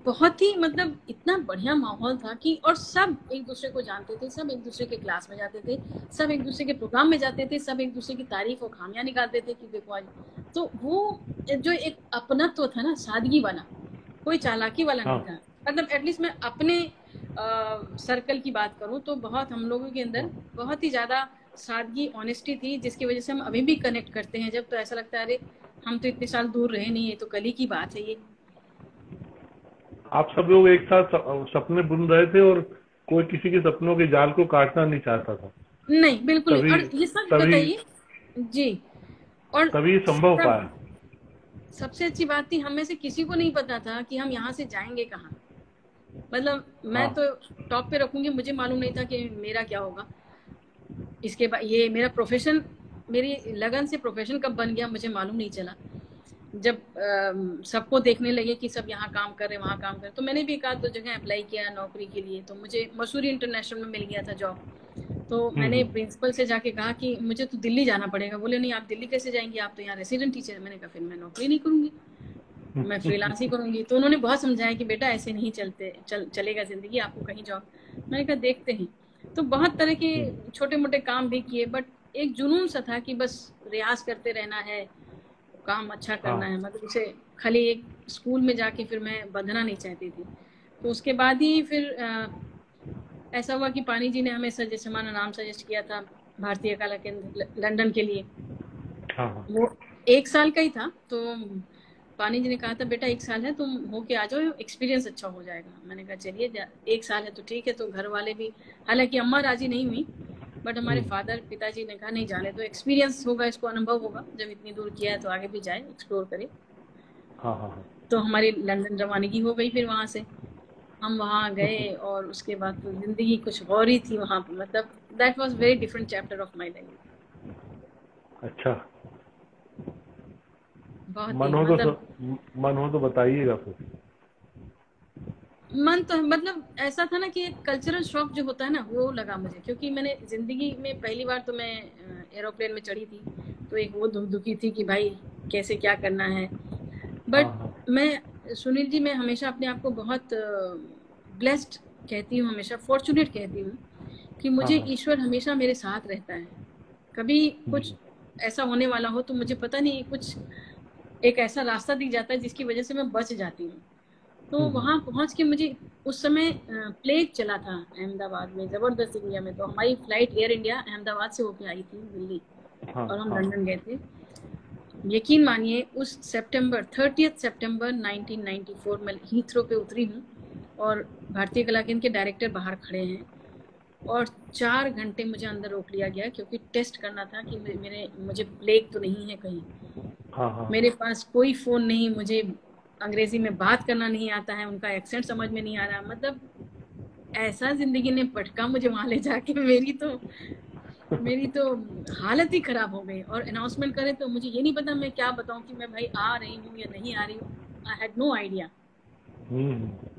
बहुत ही मतलब इतना बढ़िया माहौल था कि, और सब एक दूसरे को जानते थे, सब एक दूसरे के क्लास में जाते थे, सब एक दूसरे के प्रोग्राम में जाते थे, सब एक दूसरे की तारीफ और खामियां निकालते थे कि देखो आज। तो वो जो एक अपनत्व था ना, सादगी वाला, कोई चालाकी वाला नहीं था। मतलब एटलीस्ट मैं अपने सर्कल की बात करूं तो बहुत हम लोगों के अंदर बहुत ही ज्यादा सादगी, ऑनेस्टी थी, जिसकी वजह से हम अभी भी कनेक्ट करते हैं। जब तो ऐसा लगता है अरे हम तो इतने साल दूर रहे नहीं है, तो कल ही की बात है ये। आप सब लोग एक साथ सपने बुन रहे थे, और कोई किसी के सपनों के जाल को काटना नहीं चाहता था। नहीं, बिल्कुल नहीं। और ये सब बताइए जी, और तभी संभव पाया। सबसे अच्छी बात थी, हम में से किसी को नहीं पता था कि हम यहाँ से जाएंगे कहाँ। मतलब मैं तो टॉप पे रखूंगी, मुझे मालूम नहीं था कि मेरा क्या होगा। इसके बाद ये मेरा प्रोफेशन, मेरी लगन से प्रोफेशन कब बन गया मुझे मालूम नहीं चला। जब सबको देखने लगे कि सब यहाँ काम कर रहे, वहाँ काम कर रहे, तो मैंने भी 1-2 जगह अप्लाई किया नौकरी के लिए, तो मुझे मसूरी इंटरनेशनल में मिल गया था जॉब। तो मैंने प्रिंसिपल से जाके कहा कि मुझे तो दिल्ली जाना पड़ेगा। बोले नहीं, आप दिल्ली कैसे जाएंगी, आप तो यहाँ रेसिडेंट टीचर। मैंने कहा फिर मैं नौकरी नहीं करूंगी, मैं फ्रीलांस ही करूंगी। तो उन्होंने बहुत समझाया कि बेटा ऐसे नहीं चलेगा जिंदगी, आपको कहीं जॉब। मैंने कहा देखते हैं। तो बहुत तरह के छोटे मोटे काम भी किए, बट एक जुनून सा था कि बस रियाज करते रहना है, काम अच्छा करना है। मतलब उसे खाली एक स्कूल में जाके फिर मैं बंधना नहीं चाहती थी। तो उसके बाद ही फिर ऐसा हुआ कि पानी जी ने हमें जैसे हमारा नाम सजेस्ट किया था भारतीय कला केंद्र लंदन के लिए। वो 1 साल का ही था, तो पानी जी ने कहा था बेटा 1 साल है, तुम होके आ जाओ, एक्सपीरियंस अच्छा हो जाएगा। मैंने कहा चलिए 1 साल है तो ठीक है। तो घर वाले भी, हालांकि अम्मा राजी नहीं हुई, बट हमारे फादर पिताजी ने कहा नहीं जाने तो, एक्सपीरियंस होगा, इसको अनुभव होगा, जब इतनी दूर किया है तो आगे भी जाए, एक्सप्लोर करे। तो हमारी लंदन रवानगी हो गई। फिर वहां से हम वहाँ गए और उसके बाद तो जिंदगी कुछ और ही थी वहाँ पे। मतलब that was very different chapter of my life. अच्छा, बहुत मन ही हो मतलब तो बताइएगा फिर। मन तो मतलब ऐसा था ना कि एक कल्चरल शॉक जो होता है ना, वो लगा मुझे, क्योंकि मैंने जिंदगी में पहली बार तो मैं एरोप्लेन में चढ़ी थी, तो एक वो दुखी थी कि भाई कैसे क्या करना है। बट मैं सुनील जी, मैं हमेशा अपने आप को बहुत ब्लेस्ड कहती हूँ, हमेशा फॉर्चुनेट कहती हूँ कि मुझे ईश्वर हमेशा मेरे साथ रहता है। कभी कुछ ऐसा होने वाला हो तो मुझे पता नहीं, कुछ एक ऐसा रास्ता दिख जाता है जिसकी वजह से मैं बच जाती हूँ। तो वहां पहुंच के मुझे उस समय प्लेग चला था अहमदाबाद में, जबरदस्त इंडिया में। तो हमारी फ्लाइट एयर इंडिया अहमदाबाद से होके आई थी दिल्ली, और हम लंदन गए थे। यकीन मानिए उस 30 सितंबर 1994 में हीथ्रो पे उतरी हूँ, और भारतीय कला केंद्र के डायरेक्टर बाहर खड़े हैं, और 4 घंटे मुझे अंदर रोक लिया गया, क्योंकि टेस्ट करना था कि मुझे प्लेग तो नहीं है कहीं। मेरे पास कोई फोन नहीं, मुझे अंग्रेजी में बात करना नहीं आता है, उनका एक्सेंट समझ में नहीं आ रहा। मतलब ऐसा जिंदगी ने पटका मुझे वहां ले जाके, मेरी तो हालत ही खराब हो गई। और अनाउंसमेंट करे तो मुझे ये नहीं पता मैं क्या बताऊं कि मैं भाई आ रही हूँ या नहीं आ रही हूँ। I had no idea.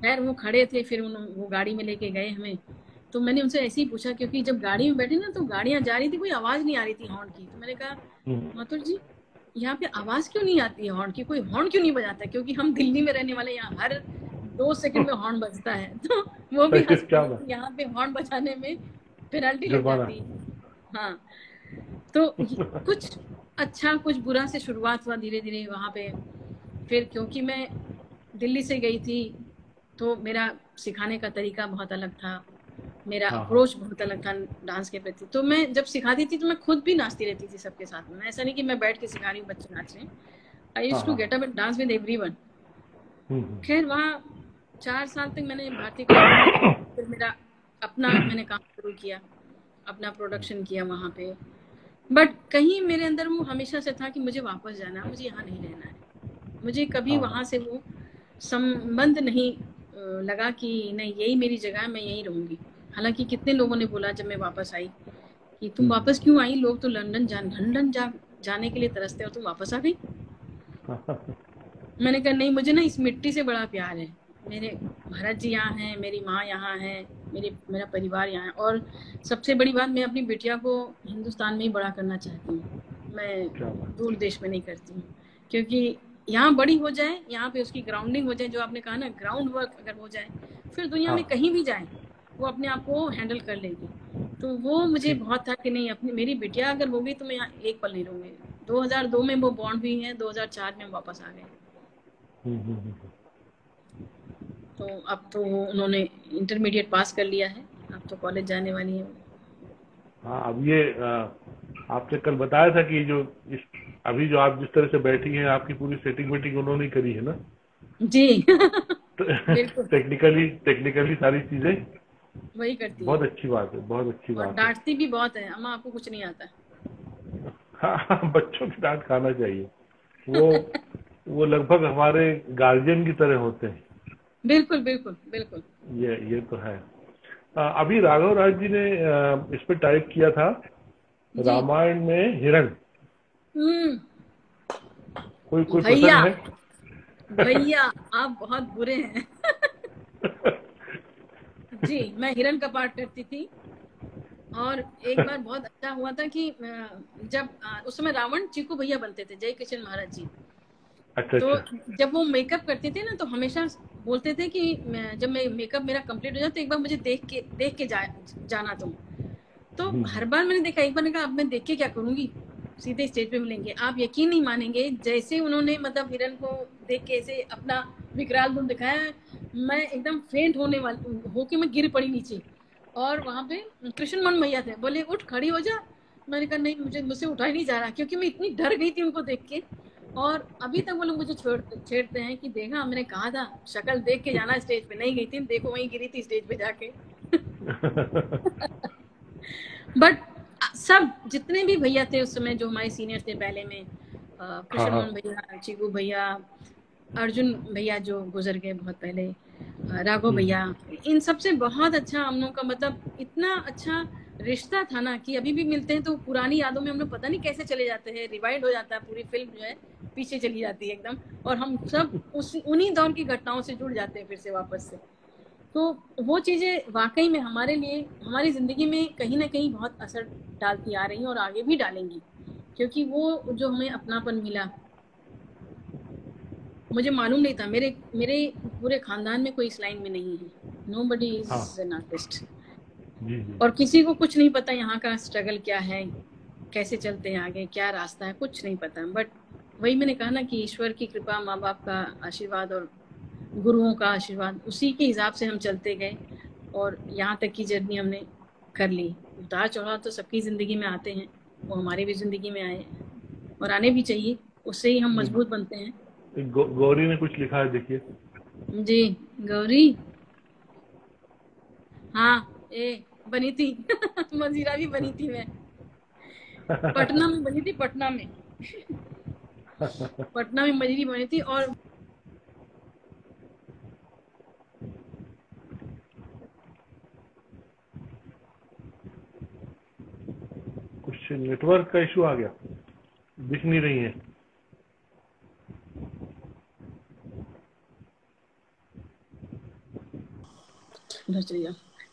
खैर वो खड़े थे, फिर वो गाड़ी में लेके गए हमें। तो मैंने उनसे ऐसे ही पूछा, क्योंकि जब गाड़ी में बैठे ना तो गाड़ियां जा रही थी, कोई आवाज नहीं आ रही थी हॉर्न की। तो मैंने कहा माथुर जी यहाँ पे आवाज क्यों नहीं आती है हॉर्न की, कोई हॉर्न क्यों नहीं बजाता? क्योंकि हम दिल्ली में रहने वाले, यहाँ हर 2 सेकंड में हॉर्न बजता है। तो वो भी हंस पड़े, यहाँ पे हॉर्न बजाने में पेनल्टी लग जाती है। हाँ, तो कुछ अच्छा कुछ बुरा से शुरुआत हुआ धीरे धीरे वहां पे। फिर क्योंकि मैं दिल्ली से गई थी, तो मेरा सिखाने का तरीका बहुत अलग था, मेरा अप्रोच बहुत अलग था डांस के प्रति। तो मैं जब सिखाती थी तो मैं खुद भी नाचती रहती थी सबके साथ में। ऐसा नहीं कि मैं बैठ के सिखा रही हूँ बच्चे नाच रहे हैं। I used to get up and dance with everyone. खैर वहाँ 4 साल तक मैंने भारतीय कला केंद्र, फिर मेरा अपना मैंने काम शुरू किया, अपना प्रोडक्शन किया वहाँ पे। बट कहीं मेरे अंदर वो हमेशा से था कि मुझे वापस जाना, मुझे यहाँ नहीं रहना है। मुझे कभी वहाँ से वो संबंध नहीं लगा कि नहीं यही मेरी जगह है, मैं यहीं रहूंगी। हालांकि कितने लोगों ने बोला जब मैं वापस आई कि तुम वापस क्यों आई, लोग तो लंदन जाने के लिए तरसते हो, तुम वापस आ गई। मैंने कहा नहीं, मुझे ना इस मिट्टी से बड़ा प्यार है। मेरे भरत जी यहाँ हैं, मेरी माँ यहाँ है, मेरा परिवार यहाँ है, और सबसे बड़ी बात, मैं अपनी बिटिया को हिंदुस्तान में ही बड़ा करना चाहती हूँ। मैं दूर देश में नहीं करती हूँ, क्योंकि यहाँ बड़ी हो जाए, यहाँ पे उसकी ग्राउंडिंग हो जाए, जो आपने कहा ना ग्राउंड वर्क अगर हो जाए, फिर दुनिया में कहीं भी जाए वो अपने आप को हैंडल कर लेगी। तो वो मुझे बहुत था कि नहीं, अपनी मेरी बिटिया अगर होगी तो मैं यहाँ एक पल नहीं रहूंगी। 2002 में वो बॉन्ड हुई है, 2004 में वापस आ गए। तो अब तो उन्होंने इंटरमीडिएट पास कर लिया है, अब तो कॉलेज जाने वाली है। हाँ, अब ये आपने कल बताया था कि जो अभी जो आप जिस तरह से बैठी हैं, आपकी पूरी सेटिंग वेटिंग उन्होंने करी है ना जी। टेक्निकली सारी चीजें वही करती बहुत है। अच्छी बात है, बहुत अच्छी बात है। डांटती भी बहुत है, अम्मा आपको कुछ नहीं आता। हाँ, बच्चों की डांट खाना चाहिए। वो लगभग हमारे गार्जियन की तरह होते हैं। बिल्कुल बिल्कुल बिल्कुल। ये तो है। अभी राघव राज जी ने इस पे टाइप किया था, रामायण में हिरण। कोई पसंद है? भैया आप बहुत बुरे हैं। जी, मैं हिरण का पाठ करती थी। और एक बार बहुत अच्छा हुआ था कि जब उस समय रावण चीकू भैया बनते थे, जय किशन महाराज जी। तो जब वो मेकअप करते थे ना, तो हमेशा बोलते थे कि जब मैं मेकअप मेरा कंप्लीट हो जाए तो एक बार मुझे देख के जाना तुम। तो हर बार मैंने देखा, एक बार ने कहा अब मैं देख के क्या करूंगी, सीधे स्टेज पे मिलेंगे। आप यकीन नहीं मानेंगे, जैसे उन्होंने मतलब हिरन को देख के ऐसे अपना विकराल रूप दिखाया, मैं एकदम फेंट होके मैं गिर पड़ी नीचे। और वहां पे कृष्ण मोहन भैया थे, बोले उठ खड़ी हो जा। मैंने कहा नहीं, मुझसे उठा ही नहीं जा रहा, क्योंकि मैं इतनी डर गई थी उनको देख के। और अभी तक वो लोग मुझे छेड़ते हैं कि देखा मैंने कहा था शक्ल देख के जाना स्टेज पे, नहीं गई थी, देखो वहीं गिरी थी स्टेज पे जाके। बट सब जितने भी भैया थे उस समय जो हमारे सीनियर थे पहले में, कृष्ण मोहन भैया, चिकू भैया, अर्जुन भैया जो गुजर गए बहुत पहले, राघव भैया, इन सब से बहुत अच्छा हम लोग का मतलब इतना अच्छा रिश्ता था ना कि अभी भी मिलते हैं तो पुरानी यादों में हम लोग पता नहीं कैसे चले जाते हैं, रिवाइंड हो जाता है, पूरी फिल्म जो है पीछे चली जाती है एकदम, और हम सब उन्हीं दौर की घटनाओं से जुड़ जाते हैं फिर से वापस से। तो वो चीजें वाकई में हमारे लिए, हमारी जिंदगी में कहीं ना कहीं बहुत असर डालती आ रही हैं और आगे भी डालेंगी, क्योंकि वो जो हमें अपनापन मिला, मुझे मालूम नहीं था, मेरे पूरे खानदान में कोई इस लाइन में नहीं है, नोबडी इज एन आर्टिस्ट, और किसी को कुछ नहीं पता यहाँ का स्ट्रगल क्या है, कैसे चलते हैं आगे, क्या रास्ता है, कुछ नहीं पता। बट वही मैंने कहा ना कि ईश्वर की कृपा, माँ बाप का आशीर्वाद और गुरुओं का आशीर्वाद, उसी के हिसाब से हम चलते गए और यहाँ तक की जर्नी हमने कर ली। उतार चढ़ाव तो सबकी जिंदगी में आते हैं, वो हमारे भी जिंदगी में आए और आने भी चाहिए, उससे ही हम मजबूत बनते हैं। गौरी ने कुछ लिखा है, देखिए जी। गौरी, हाँ बनी थी। मंजीरा भी बनी थी मैं, पटना में बनी थी, पटना में मंजीरी बनी थी। और कुछ नेटवर्क का इशू आ गया, दिख नहीं रही है।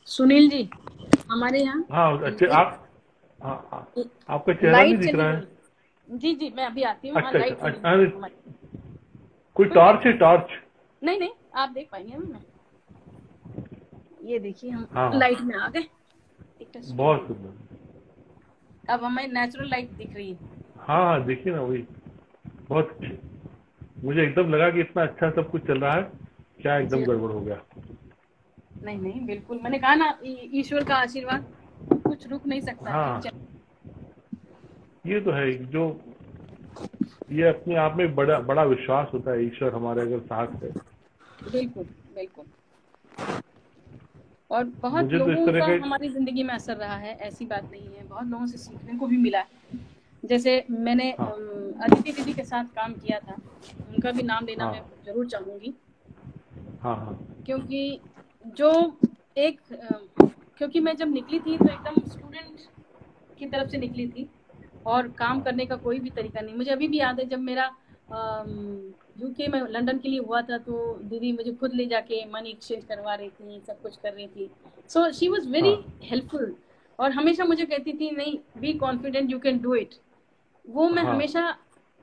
सुनील जी हमारे यहाँ, हाँ अच्छा, आपका चेहरा नहीं दिख रहा है। जी जी मैं अभी आती हूँ। अच्छा, लाइट अच्छा, कोई टॉर्च है? टॉर्च नहीं आप देख पाएंगे मैं, ये देखिए हम हाँ, लाइट में आ गए। बहुत सुंदर, अब हमें नेचुरल लाइट दिख रही है। हाँ देखिए ना, वही बहुत, मुझे एकदम लगा कि इतना अच्छा सब कुछ चल रहा है, क्या एकदम गड़बड़ हो गया। नहीं बिल्कुल, मैंने कहा ना ईश्वर का आशीर्वाद, कुछ रुक नहीं सकता। हाँ ये तो है, जो ये अपने आप में बड़ा विश्वास होता है, ईश्वर हमारे अगर साथ है। बिल्कुल बिल्कुल। और बहुत लोगों का हमारी जिंदगी में असर रहा है, ऐसी बात नहीं है, बहुत लोगों से सीखने को भी मिला है। जैसे मैंने अदिति दीदी के साथ काम किया था, उनका भी नाम लेना मैं जरूर चाहूंगी। क्योंकि जो एक क्योंकि मैं जब निकली थी तो एकदम स्टूडेंट की तरफ से निकली थी और काम करने का कोई भी तरीका नहीं। मुझे अभी भी याद है जब मेरा यूके में लंदन के लिए हुआ था तो दीदी मुझे खुद ले जाके मनी एक्सचेंज करवा रही थी, सब कुछ कर रही थी। So she was very helpful और हमेशा मुझे कहती थी नहीं, be confident, you can do it. वो मैं हमेशा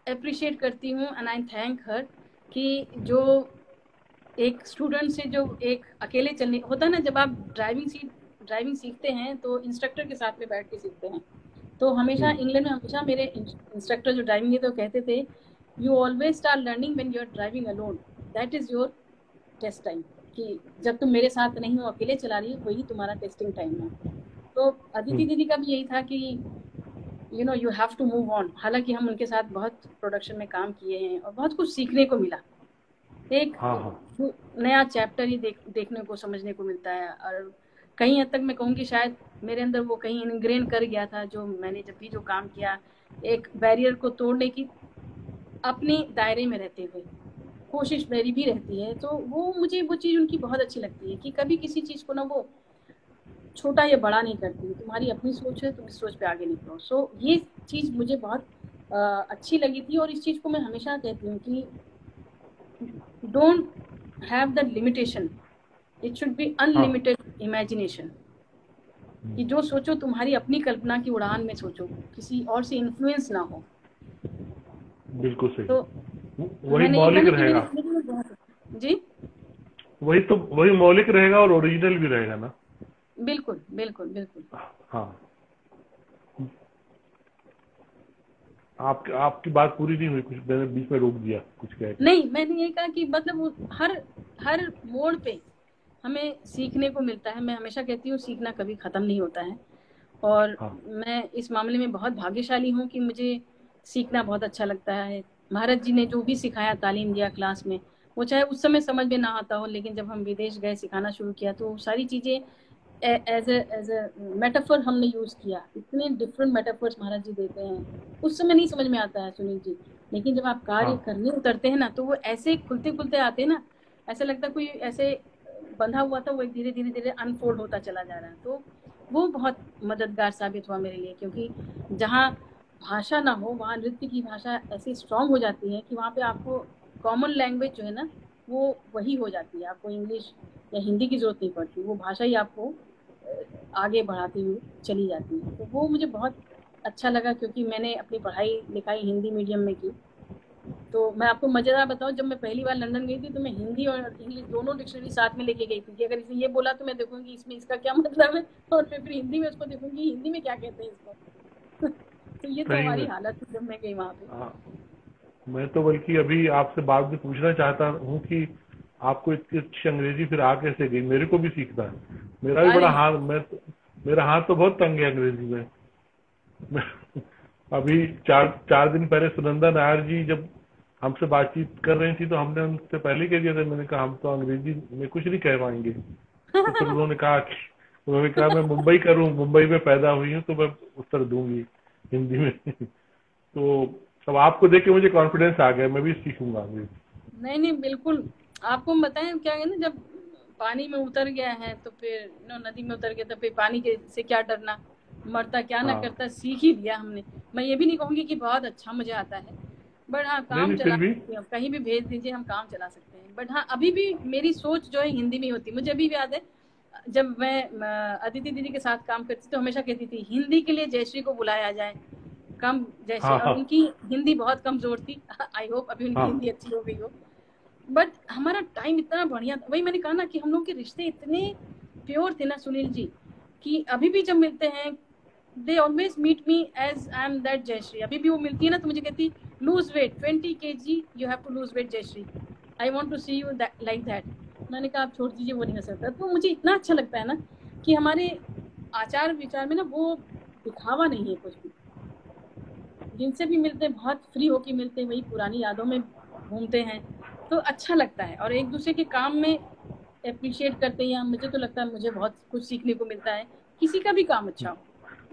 अप्रिशिएट करती हूँ एंड आई थैंक हर कि जो एक स्टूडेंट से जो एक अकेले चलने होता है ना, जब आप ड्राइविंग सीखते हैं तो इंस्ट्रक्टर के साथ में बैठ के सीखते हैं। तो हमेशा इंग्लैंड में हमेशा मेरे इंस्ट्रक्टर जो ड्राइविंग है तो कहते थे, you always start learning when you are driving alone, that is your test time. कि जब तुम मेरे साथ नहीं हो, अकेले चला रही हो, वही तुम्हारा टेस्टिंग टाइम है। तो अदिति दीदी का भी यही था कि you know you have to move on. हालांकि हम उनके साथ बहुत प्रोडक्शन में काम किए हैं और बहुत कुछ सीखने को मिला, एक नया चैप्टर ही देखने को, समझने को मिलता है। और कहीं हद तक मैं कहूँगी शायद मेरे अंदर वो कहीं इनग्रेन कर गया था, जो मैंने जब भी जो काम किया, एक बैरियर को तोड़ने की अपने दायरे में रहते हुए कोशिश मेरी भी रहती है। तो वो मुझे वो चीज़ उनकी बहुत अच्छी लगती है कि कभी किसी चीज़ को ना वो छोटा या बड़ा नहीं करती, तुम्हारी अपनी सोच है, तुम इस सोच पे आगे निकलो। सो ये चीज़ मुझे बहुत अच्छी लगी थी और इस चीज़ को मैं हमेशा कहती हूँ कि don't have the limitation, it should be unlimited imagination। कि जो सोचो तुम्हारी अपनी कल्पना की उड़ान में सोचो, किसी और से इन्फ्लुएंस ना हो। बिल्कुल सही। तो वही मौलिक रहेगा जी, वही मौलिक रहेगा और ओरिजिनल भी रहेगा ना। बिल्कुल बिल्कुल बिल्कुल। हाँ आपकी बात पूरी नहीं हुई, कुछ मैंने बीच में रोक दिया, कुछ कह के। नहीं, मैंने ये कहा कि मतलब हर हर मोड़ पे हमें सीखने को मिलता है। मैं हमेशा कहती हूँ सीखना कभी खत्म नहीं होता है, और हाँ मैं इस मामले में बहुत भाग्यशाली हूँ कि मुझे सीखना बहुत अच्छा लगता है। महाराज जी ने जो भी सिखाया, तालीम दिया क्लास में, वो चाहे उस समय समझ में ना आता हो, लेकिन जब हम विदेश गए सिखाना शुरू किया तो सारी चीजें एज ए मेटाफर हमने यूज किया। इतने डिफरेंट मेटाफर्स महाराज जी देते हैं, उस समय नहीं समझ में आता है सुनील जी, लेकिन जब आप कार्य हाँ करने उतरते हैं ना तो वो ऐसे खुलते खुलते आते हैं ना, ऐसा लगता है कोई ऐसे बंधा हुआ था, वो एक धीरे धीरे धीरे अनफोल्ड होता चला जा रहा है। तो वो बहुत मददगार साबित हुआ मेरे लिए, क्योंकि जहाँ भाषा ना हो वहाँ नृत्य की भाषा ऐसी स्ट्रांग हो जाती है कि वहाँ पे आपको कॉमन लैंग्वेज जो है ना वो वही हो जाती है। आपको इंग्लिश या हिंदी की जरूरत नहीं पड़ती, वो भाषा ही आपको आगे बढ़ाती हुई चली जाती है। तो वो मुझे बहुत अच्छा लगा, क्योंकि मैंने अपनी पढ़ाई लिखाई हिंदी मीडियम में की। तो मैं आपको मजेदार बताऊं, जब मैं पहली बार लंदन गई थी तो मैं हिंदी और इंग्लिश दोनों डिक्शनरी साथ में लेके गई थी कि अगर इसने ये बोला तो मैं देखूंगी इसमें इसका क्या मतलब है, और मैं फिर हिंदी में उसको देखूंगी हिंदी में क्या कहते हैं इसको। तो ये तो सही हमारी में। हालत थी जब मैं गई वहां पे। हाँ, मैं तो बल्कि अभी आपसे बाद में पूछना चाहता हूँ कि आपको इतनी अच्छी अंग्रेजी फिर आ कैसे गई, मेरे को भी सीखना है। मेरा भी अरे बड़ा नहीं, हाथ, मेरा हाथ तो बहुत तंग है अंग्रेजी में। मैं- अभी चार चार दिन पहले सुनंदा नायर जी जब हमसे बातचीत कर रही थी तो हमने उनसे पहले कह दिया था, मैंने कहा हम तो अंग्रेजी में कुछ नहीं कह पाएंगे। तो फिर उन्होंने कहा मैं मुंबई का हूँ, मुंबई में पैदा हुई हूँ, तो मैं उत्तर दूंगी हिंदी में। तो अब आपको देख के मुझे कॉन्फिडेंस आ गया, मैं भी सीखूंगा अंग्रेजी। नहीं नहीं बिल्कुल। आपको हम बताएं क्या है ना, जब पानी में उतर गया है तो फिर नदी में उतर गया तो फिर पानी के से क्या डरना, मरता क्या ना हाँ करता, सीख ही लिया हमने। मैं ये भी नहीं कहूंगी कि बहुत अच्छा मुझे आता है, बट हाँ नहीं काम नहीं, चला फिर भी। सकती हूँ, कहीं भी भेज दीजिए हम काम चला सकते हैं। बट हाँ अभी भी मेरी सोच जो है हिंदी में होती। मुझे अभी भी याद है जब मैं अदिति दीदी के साथ काम करती थी तो हमेशा कहती थी हिंदी के लिए जयश्री को बुलाया जाए, कम जयश्री, हाँ और हाँ उनकी हिंदी बहुत कमजोर थी। आई होप अभी उनकी हाँ हिंदी अच्छी हो गई हो। बट हमारा टाइम इतना बढ़िया था, वही मैंने कहा ना कि हम लोग के रिश्ते इतने प्योर थे ना सुनील जी, कि अभी भी जब मिलते हैं they always meet me as I am that Jayashree. अभी भी वो मिलती है ना तो मुझे कहती lose weight 20 kg, you have to lose weight Jayashree, I want to see you like that. मैंने कहा आप छोड़ दीजिए, वो नहीं हो सकता। तो मुझे इतना अच्छा लगता है ना कि हमारे आचार विचार में ना वो दिखावा नहीं है कुछ भी। जिनसे भी मिलते हैं बहुत फ्री होके मिलते हैं, वही पुरानी यादों में घूमते हैं, तो अच्छा लगता है। और एक दूसरे के काम में अप्रिशिएट करते हैं। मुझे तो लगता है मुझे बहुत कुछ सीखने को मिलता है, किसी का भी काम अच्छा हो,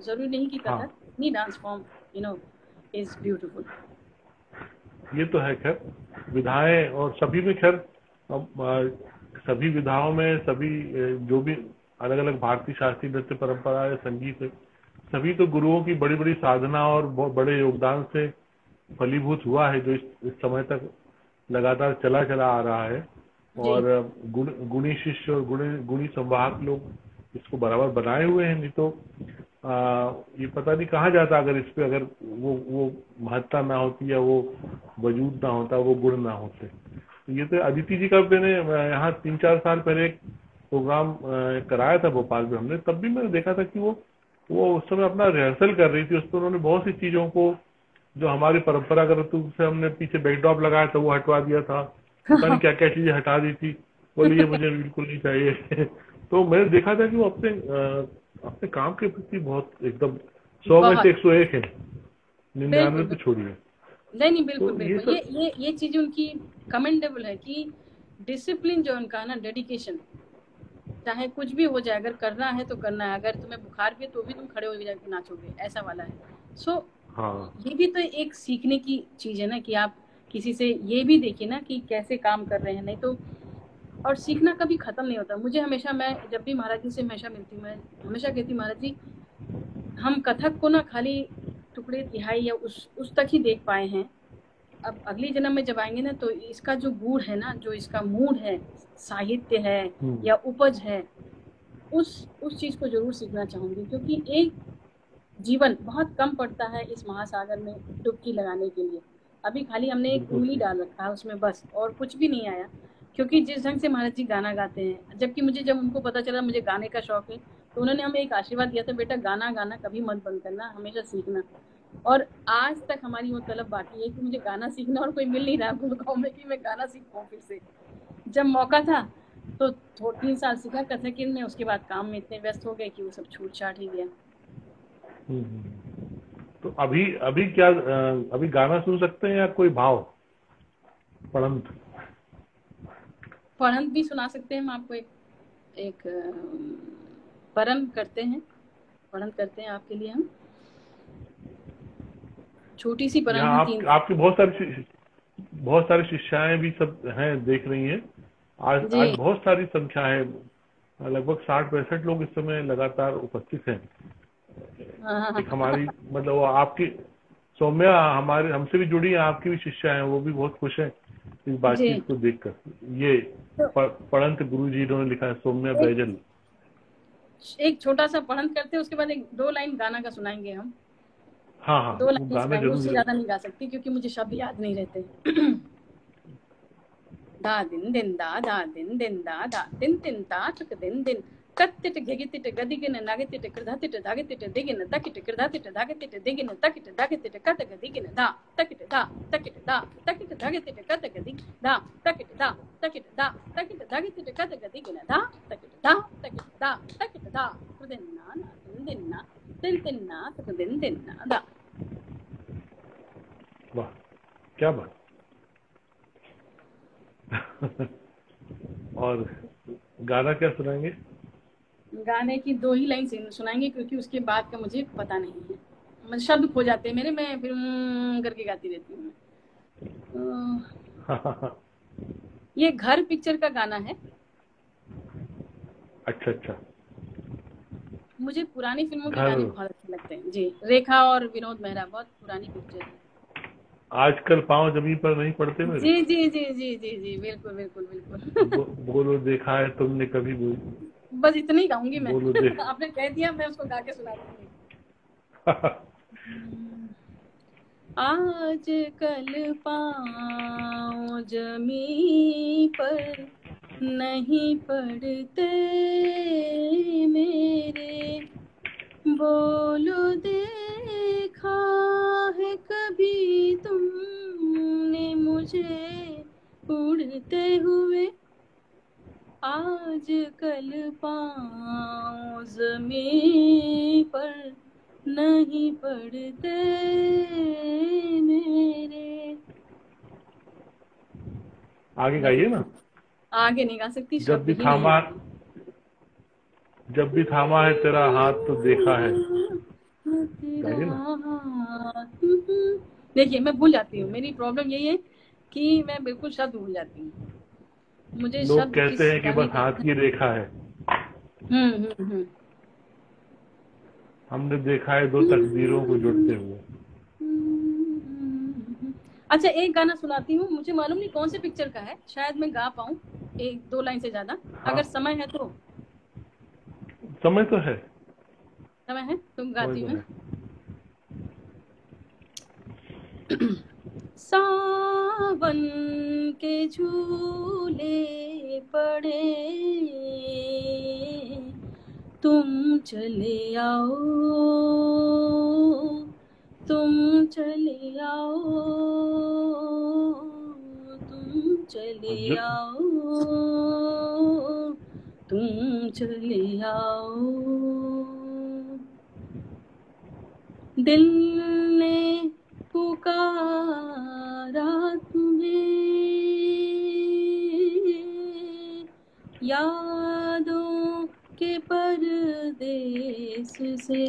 जरूरी नहीं कि हाँ, कथक, नहीं डांस फॉर्म इज ब्यूटीफुल। ये तो है। खैर विधाएं और सभी में, खैर अब सभी विधाओं में सभी जो भी अलग अलग भारतीय शास्त्रीय नृत्य परंपरा या संगीत है, सभी तो गुरुओं की बड़ी बड़ी साधना और बहुत बड़े योगदान से फलीभूत हुआ है, जो इस समय तक लगातार चला चला आ रहा है। जी और गुणी शिष्य और गुणी संवाहक लोग इसको बराबर बनाए हुए हैं। नहीं तो ये पता नहीं कहाँ जाता अगर इस पे, अगर वो महत्ता ना होती या वो वजूद ना होता, वो गुण ना होते। तो ये तो अदिति जी का मैंने यहाँ 3-4 साल पहले एक प्रोग्राम कराया था भोपाल में हमने, तब भी मैंने देखा था कि वो उस समय अपना रिहर्सल कर रही थी। उस पर उन्होंने बहुत सी चीजों को जो हमारी परंपरागत रूप से हमने पीछे बैकड्रॉप लगाया था वो हटवा दिया था, पता नहीं क्या क्या चीजें हटा दी थी, बोली ये मुझे बिल्कुल नहीं चाहिए। तो मैंने देखा था कि वो अपने काम के प्रति बहुत एकदम 100 में से बहुत 101 है, 99 बिल्कुल तो बिल्कुल। छोड़िए। नहीं नहीं बिल्कुल तो ये बिल्कुल, सब। ये चीज उनकी कमेंडेबल है कि डिसिप्लिन जो उनका ना, डेडिकेशन, चाहे कुछ भी हो जाए, अगर करना है तो करना है, अगर तुम्हें बुखार भी है तो भी तुम खड़े हो जाके नाचोगे, ऐसा वाला है। सो हाँ ये भी तो एक सीखने की चीज है ना, कि आप किसी से ये भी देखिए ना कि कैसे काम कर रहे हैं, नहीं तो। और सीखना कभी खत्म नहीं होता। मुझे हमेशा, मैं जब भी महाराज जी से हमेशा मिलती हूँ, मैं हमेशा कहती हूँ महाराज जी हम कथक को ना खाली टुकड़े तिहाई या उस तक ही देख पाए हैं। अब अगली जन्म में जब आएंगे ना तो इसका जो गुण है ना, जो इसका मूड है, साहित्य है हम्म, या उपज है, उस चीज को जरूर सीखना चाहूंगी। क्योंकि एक जीवन बहुत कम पड़ता है इस महासागर में डुबकी लगाने के लिए। अभी खाली हमने एक बिल्कुल उंगली सही। डाल रखा है उसमें बस, और कुछ भी नहीं आया। क्योंकि जिस ढंग से महाराज जी गाना गाते हैं, जबकि मुझे जब उनको पता चला मुझे गाने का शौक है तो उन्होंने हमें एक आशीर्वाद दिया था, बेटा गाना गाना कभी मत बंद करना, हमेशा सीखना। और आज तक हमारी वो तलब बाकी है कि मुझे गाना सीखना, और कोई मिल नहीं रहा गुड़गांव में कि मैं गाना सीख पाऊँ फिर से। जब मौका था तो 3 साल सीखा कथक में, उसके बाद काम में इतने व्यस्त हो गए कि वो सब छूट छाट ही गया। तो अभी अभी क्या अभी गाना सुन सकते हैं या कोई भाव पढ़ंत? पढ़ंत भी सुना सकते हैं हम आपको। एक परम करते हैं, पढ़ंत करते हैं आपके लिए हम। छोटी सी परम है, 3 आपकी बहुत सारी शिष्याएं भी सब हैं, देख रही हैं। आज जी। बहुत सारी संख्या है, लगभग 60-65 लोग इस समय लगातार उपस्थित हैं। एक हमारी मतलब वो आपकी सौम्या हमारे हमसे भी जुड़ी है, आपकी भी शिष्या है, वो भी बहुत खुश है इस बातचीत को देखकर। ये पढ़ंत गुरु जी इन्होंने लिखा है, सौम्या बैजल। एक छोटा सा पढ़ंत करते हैं, उसके बाद 2 लाइन गाना का सुनाएंगे हम। हाँ 2 वो लाइन गाना सुनाएंगे, उससे जरूर। ज्यादा नहीं गा सकती क्योंकि मुझे शब्द याद नहीं रहते। दा दिन दिन दा दिन दिन दा दिन दिन दा तक दिन दिन कत्तिट घेगितिट गदिगिन नागतिट कृधातिट धागतिट दिगिन तकिट कृधातिट धागतिट दिगिन तकिट धागतिट कत गदिगिन दा तकिट धागतिट कत गदिगिन दा तकिट धागतिट कत गदिगिन दा तकिट दा कृदिन्ना ना दिन दिन्ना तक दिन दिन्ना दा। वाह क्या बात। और गाना क्या सुनाएंगे? गाने की 2 ही लाइन सुनाएंगे क्योंकि उसके बाद का मुझे पता नहीं है, मतलब शब्द खो जाते हैं मेरे, मैं फिर करके गाती रहती हूँ। ये घर पिक्चर का गाना है। अच्छा। मुझे पुरानी फिल्मों के घर गाने बहुत अच्छे लगते हैं जी। रेखा और विनोद मेहरा, बहुत पुरानी पिक्चर है। आजकल पाँव जमीन पर नहीं पड़ते मेरे। जी जी जी जी जी जी, बिल्कुल बिल्कुल बिल्कुल। बोलो देखा है तुमने कभी बस इतना ही गाऊंगी मैं। बोलो देख। आपने कह दिया, मैं उसको गा के सुना दूंगी। आज कल पाँव जमी पर नहीं पड़ते मेरे, बोलो देखा है कभी तुमने मुझे उड़ते हुए। आज कल पाँव ज़मीं पर नहीं पड़ते मेरे। आगे गाइए ना। आगे नहीं गा सकती, जब शब्द भी ही नहीं थामा आते। जब भी थामा है तेरा हाथ तो देखा है, गाइए ना। देखिए मैं भूल जाती हूँ, मेरी प्रॉब्लम यही है कि मैं बिल्कुल शब्द भूल जाती हूँ। मुझे लोग शब्द कहते किस हैं कि गाने बस के। हाथ की रेखा है, हमने देखा है दो तकदीरों को जुड़ते हुए। अच्छा एक गाना सुनाती हूँ, मुझे मालूम नहीं कौन से पिक्चर का है, शायद मैं गा पाऊँ 1-2 लाइन से ज्यादा, हाँ अगर समय है तो। समय तो है। समय है तो समय गाती तो हूँ मैं। है। सावन के झूले पड़े, तुम चले आओ, तुम चले आओ, तुम चले आओ, तुम चले आओ। दिल ने पुकारा तुम्हें, यादों के परदेस से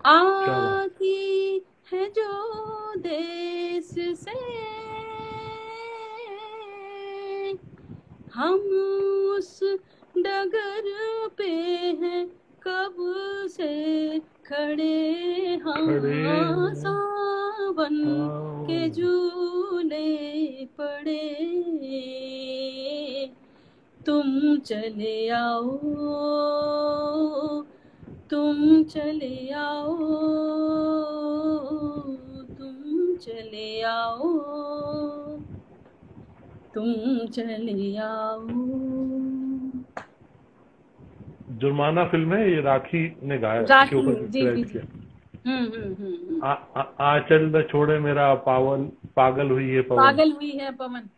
आती है जो देश से, हम उस डगर पे हैं कब से खड़े, हाँ सावन के झूले पड़े, तुम चले आओ, तुम चले आओ, तुम चले आओ, तुम चले आओ। जुर्माना फिल्म है, ये राखी ने गाया, के राखी, ऊपर जी जी पिक्चराइज जी। किया। हम्म। आंचल न छोड़े मेरा पावन, पागल हुई है पवन, पागल हुई है पवन,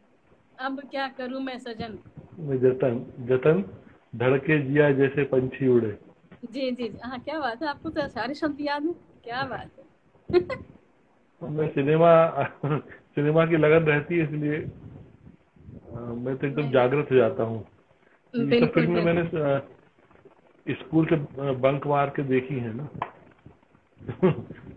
अब क्या करूं मैं सजन। में जतन जतन, धड़के जिया जैसे पंछी उड़े। जी जी जी, हाँ क्या बात है, आपको तो सारे शब्द याद हैं, क्या बात है। मैं सिनेमा सिनेमा की लगन रहती है, इसलिए मैं तो एकदम नहीं, जागृत हो जाता हूँ। ये सब बिल्कुल फिल्में मैंने बिल्कुल। स्कूल से बंक मार के देखी है ना।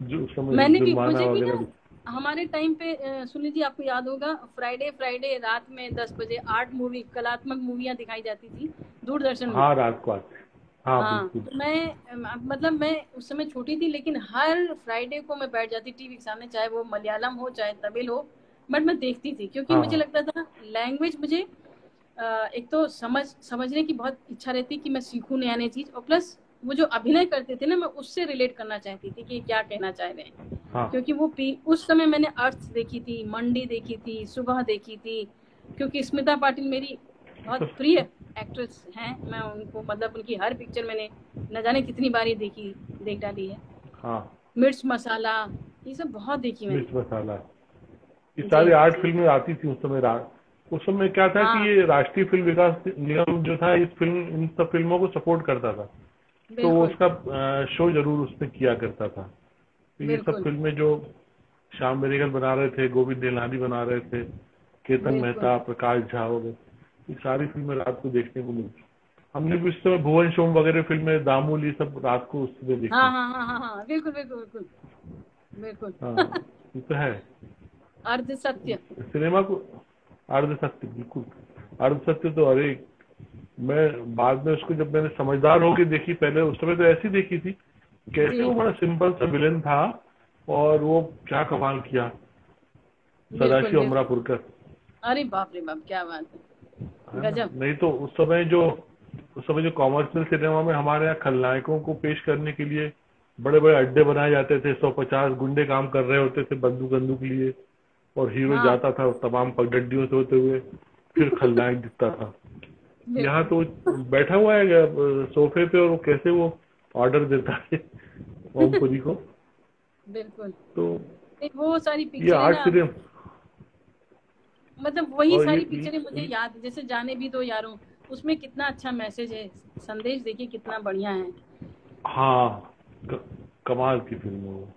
जो उस समय मैंने भी, जुर्माना मुझे भी ना वगैरह। हमारे टाइम पे सुनील जी आपको याद होगा, फ्राइडे फ्राइडे रात में 10 बजे 8 मूवी, कलात्मक मूवियां दिखाई जाती थी दूरदर्शन में। हाँ, रात को आते। हाँ, हाँ, बिल्कुल। तो मैं मतलब मैं उस समय छोटी थी, लेकिन हर फ्राइडे को मैं बैठ जाती टीवी के सामने, चाहे वो मलयालम हो चाहे तमिल हो, बट मैं देखती थी, क्योंकि हाँ, मुझे हाँ। लगता था लैंग्वेज मुझे एक तो समझने की बहुत इच्छा रहती कि मैं सीखूं नया नया चीज, और प्लस वो जो अभिनय करते थे ना, मैं उससे रिलेट करना चाहती थी कि ये क्या कहना चाह रहे हैं। हाँ, क्योंकि वो उस समय मैंने अर्थ देखी थी, मंडी देखी थी, सुबह देखी थी, क्योंकि स्मिता पाटिल मेरी बहुत तो प्रिय एक्ट्रेस हैं, मैं उनको मतलब उनकी हर पिक्चर मैंने न जाने कितनी बारी देख डाली है। हाँ, मिर्च मसाला, ये सब बहुत देखी मैंने। मिर्च मसाला, ये जी सारी जी 8 जी। फिल्में आती थी उस समय। रात उस समय क्या था कि हाँ, ये राष्ट्रीय फिल्म विकास निगम जो था, इन सब फिल्मों को सपोर्ट करता था। तो वो बिल्कुल उसका शो जरूर उसमें किया करता था। तो ये सब बिल्कुल फिल्में जो श्याम बेनेगल बना रहे थे, गोविंद निहलानी बना रहे थे, केतन बिल्कुल। मेहता, प्रकाश झा हो गए, ये सारी फिल्में रात को देखने को मिलती। हमने भी उस समय भुवन शोम वगैरह फिल्में, दामूल, ये सब रात को उस समय हाँ देखी। हाँ हाँ हाँ हाँ, बिल्कुल बिल्कुल बिल्कुल हाँ, बिल्कुल। ये तो है। अर्ध सत्य। सिनेमा को अर्ध सत्य, बिल्कुल। अर्ध सत्य तो, अरे मैं बाद में उसको जब मैंने समझदार होके देखी, पहले उस समय तो ऐसी देखी थी, कैसे वो जी, बड़ा सिंपल सा विलन था, और वो क्या कमाल किया, बिल्कुल सदाशिव बिल्कुल। अमरापुरकर। अरे बाप रे बाप, क्या बात है, है ना? गजब। नहीं तो उस समय जो कॉमर्शियल सिनेमा में हमारे यहाँ खलनायकों को पेश करने के लिए बड़े बड़े अड्डे बनाए जाते थे, 150 गुंडे काम कर रहे होते थे बंदूक बंदूक लिए, और हीरो हाँ, जाता था तमाम पगडंडियों से होते हुए, फिर खलनायक दिखता था। यहाँ बिल्कुल तो बैठा हुआ है सोफे पे, और वो कैसे वो ऑर्डर देता है ओमपुरी को। बिल्कुल। तो एक वो सारी ये पिक्चरें आर्ट ना, सिनेमा, मतलब वही और सारी पिक्चरें मुझे ये याद, जैसे जाने भी दो यारों, उसमें कितना अच्छा मैसेज है, संदेश देखिए कितना बढ़िया है। हाँ, कमाल की फिल्म है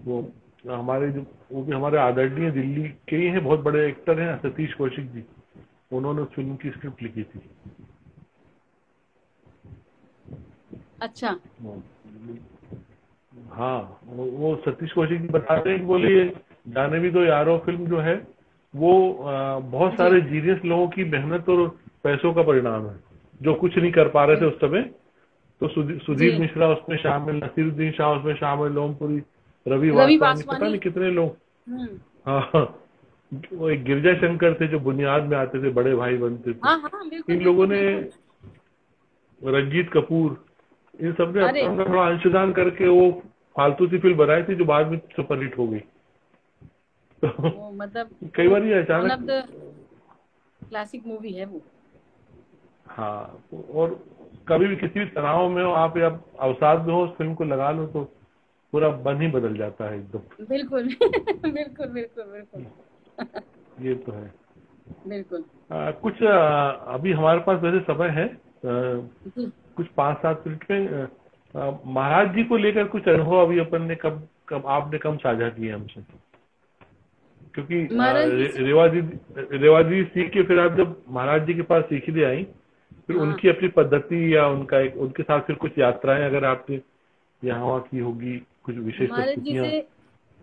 वो हमारे जो, वो भी हमारे आदरणीय दिल्ली के ही हैं, बहुत बड़े एक्टर हैं, सतीश कौशिक जी, उन्होंने उस फिल्म की स्क्रिप्ट लिखी थी। अच्छा। हाँ, वो सतीश कौशिक जी बताते हैं कि बोले ये जाने भी दो यारो फिल्म जो है, वो बहुत जी सारे जीनियस लोगों की मेहनत और पैसों का परिणाम है, जो कुछ नहीं कर पा रहे थे बिल्कुल। उस समय। तो जी, सुधीर मिश्रा उसमें शामिल, नसीरुद्दीन शाह उसमें शामिल, ओमपुरी, रवि रवि वासवानी, पता वासवानी। नहीं कितने लोग। हम्म। हाँ, हाँ, वो एक गिरजा शंकर थे जो बुनियाद में आते थे, बड़े भाई बनते थे। हाँ हाँ, बिल्कुल इन लोगों बिल्कुल ने, बिल्कुल। रंजीत कपूर, इन सब ने अरे, अपना अपना थोड़ा अंशदान करके वो फालतू सी फिल्म बनाई थी, जो बाद में सुपरहिट हो गई। तो वो मतलब कई वो बार ये वन अचानक। ऑफ द क्लासिक मूवी है वो। हाँ, और कभी भी किसी भी तनाव में हो आप, या अवसाद में हो, उस फिल्म को लगा लो तो पूरा मन ही बदल जाता है एकदम। बिल्कुल बिल्कुल बिल्कुल बिल्कुल ये तो है। बिल्कुल। कुछ अभी हमारे पास वैसे समय है, जी, कुछ 5-7 मिनट में महाराज जी को लेकर कुछ अनुभव अभी अपन ने कब कब आपने कम साझा किए हमसे, क्योंकि महाराज जी से। रेवा जी सीख के फिर आप जब महाराज जी के पास सीखने आई, फिर हाँ, उनकी अपनी पद्धति या उनका एक, उनके साथ फिर कुछ यात्राएं अगर आपने यहाँ वहाँ की होगी, कुछ विशेष महाराज जी प्रस्तुतियां, से,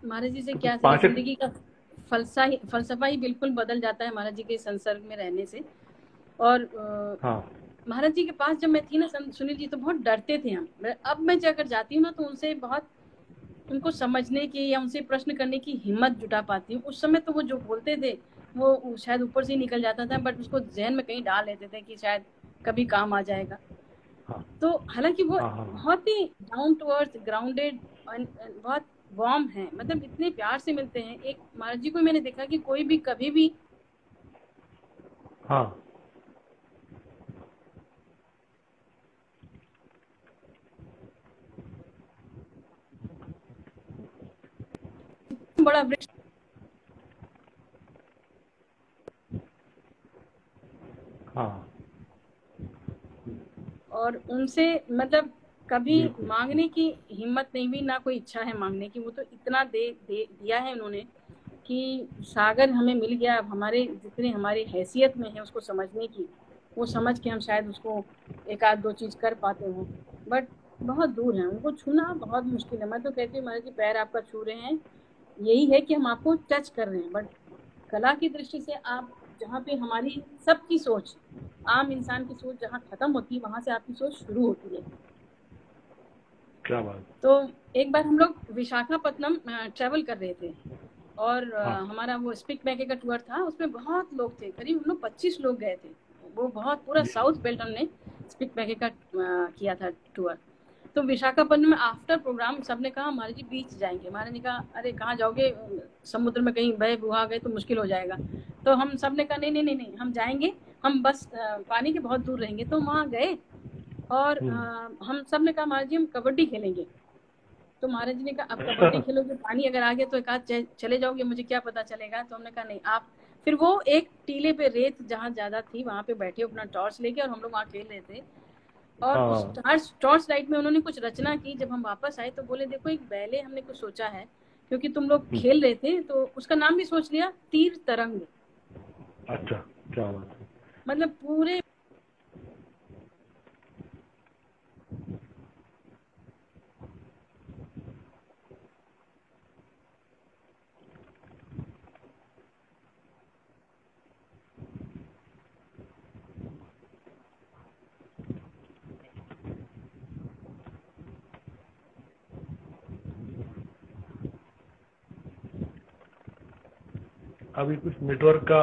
महाराज जी से तो कुछ क्या था, 5 एक। जिंदगी का फलसफा ही बिल्कुल बदल जाता है महाराज जी के संसर्ग में रहने से। और हाँ, महाराज जी के पास जब मैं थी ना सुनील जी, तो बहुत डरते थे हम। अब मैं जाकर जाती हूँ ना, तो उनसे बहुत, उनको समझने की या उनसे प्रश्न करने की हिम्मत जुटा पाती हूँ। उस समय तो वो जो बोलते थे वो शायद ऊपर से ही निकल जाता था, बट उसको जहन में कहीं डाल लेते थे कि शायद कभी काम आ जाएगा। हाँ, तो हालांकि वो हाँ, हाँ, हाँ, बहुत ही डाउन टू अर्थ, ग्राउंडेड, बहुत वार्म है, मतलब इतने प्यार से मिलते हैं। एक महाराज जी को मैंने देखा कि कोई भी कभी भी, हाँ, बड़ा वृक्ष, हाँ, और उनसे मतलब कभी बिल्कुल। मांगने की हिम्मत नहीं हुई, ना कोई इच्छा है मांगने की। वो तो इतना दिया है उन्होंने कि सागर हमें मिल गया। अब हमारे जितने हमारी हैसियत में है उसको समझने की, वो समझ के हम शायद उसको एक आध दो चीज कर पाते हो, बट बहुत दूर है, उनको छूना बहुत मुश्किल है। मैं तो कहती हूँ महाराज जी पैर आपका छू रहे हैं, यही है कि हम आपको टच कर रहे हैं, बट कला की दृष्टि से आप जहाँ पे हमारी सबकी सोच, आम इंसान की सोच जहाँ खत्म होती है, वहां से आपकी सोच शुरू होती है। क्या बात। तो एक बार हम लोग विशाखापत्तनम ट्रेवल कर रहे थे, और हाँ, हमारा वो स्पिक बैके का टूर था, उसमें बहुत लोग थे, करीब हम लोग 25 लोग गए थे। वो बहुत पूरा जी, साउथ बेल्ट हमने स्पिक बैके का किया था टूर। तो विशाखापट्टनम में आफ्टर प्रोग्राम सबने कहा महाराज जी बीच जाएंगे। महाराज ने कहा अरे कहाँ जाओगे, समुद्र में कहीं बह बुहा गए तो मुश्किल हो जाएगा। तो हम सब ने कहा नहीं नहीं नहीं नहीं, हम जाएंगे, हम बस पानी के बहुत दूर रहेंगे। तो वहाँ गए, और हम सब ने कहा महाराज जी हम कबड्डी खेलेंगे। तो महाराज जी ने कहा अब कबड्डी खेलोगे, पानी अगर आ गया तो एक आध चले जाओगे, मुझे क्या पता चलेगा। तो हमने कहा नहीं आप, फिर वो एक टीले पे रेत जहाँ ज्यादा थी वहां पे बैठे अपना टॉर्च लेके, और हम लोग वहाँ खेल रहे थे। और उस हाँ, टॉर्च लाइट में उन्होंने कुछ रचना की। जब हम वापस आए तो बोले देखो एक पहले हमने कुछ सोचा है, क्योंकि तुम लोग खेल रहे थे तो उसका नाम भी सोच लिया, तीर तरंग। अच्छा, क्या बात है। मतलब पूरे अभी कुछ नेटवर्क का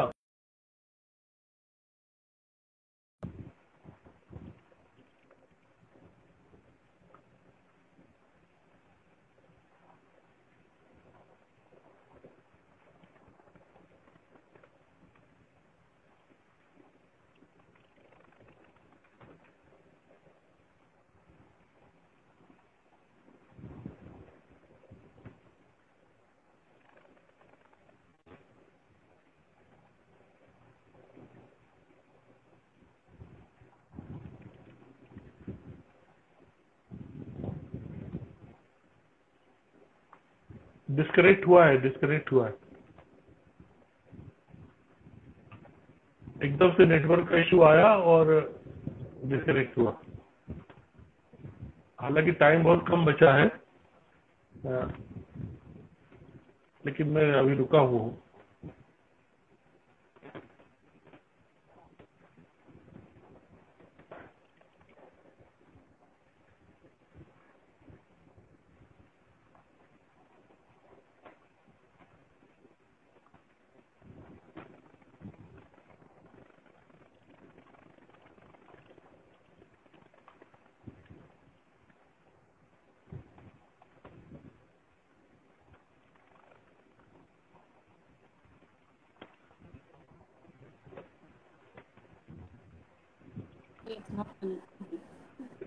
डिस्कनेक्ट हुआ है, डिस्कनेक्ट हुआ है। एकदम से नेटवर्क का इशू आया और डिस्कनेक्ट हुआ। हालांकि टाइम बहुत कम बचा है, लेकिन मैं अभी रुका हुआ हूँ।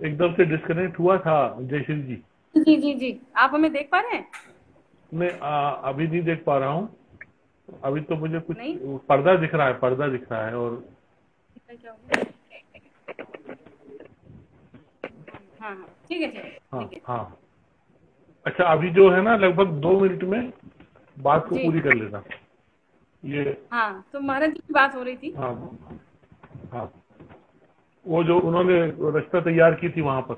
एकदम से डिस्कनेक्ट हुआ था जयश्री जी। जी जी जी, आप हमें देख पा रहे हैं? मैं अभी नहीं देख पा रहा हूँ। अभी तो मुझे कुछ नहीं, पर्दा दिख रहा है, पर्दा दिख रहा है। और क्या होगा? हाँ हाँ ठीक है ठीक है हाँ, ठीक है। हाँ, अच्छा, अभी जो है ना लगभग 2 मिनट में बात को जी पूरी कर लेना ये। हाँ, तो महाराज जी की बात हो रही थी। हाँ, हाँ, वो जो उन्होंने रचना तैयार की थी वहां पर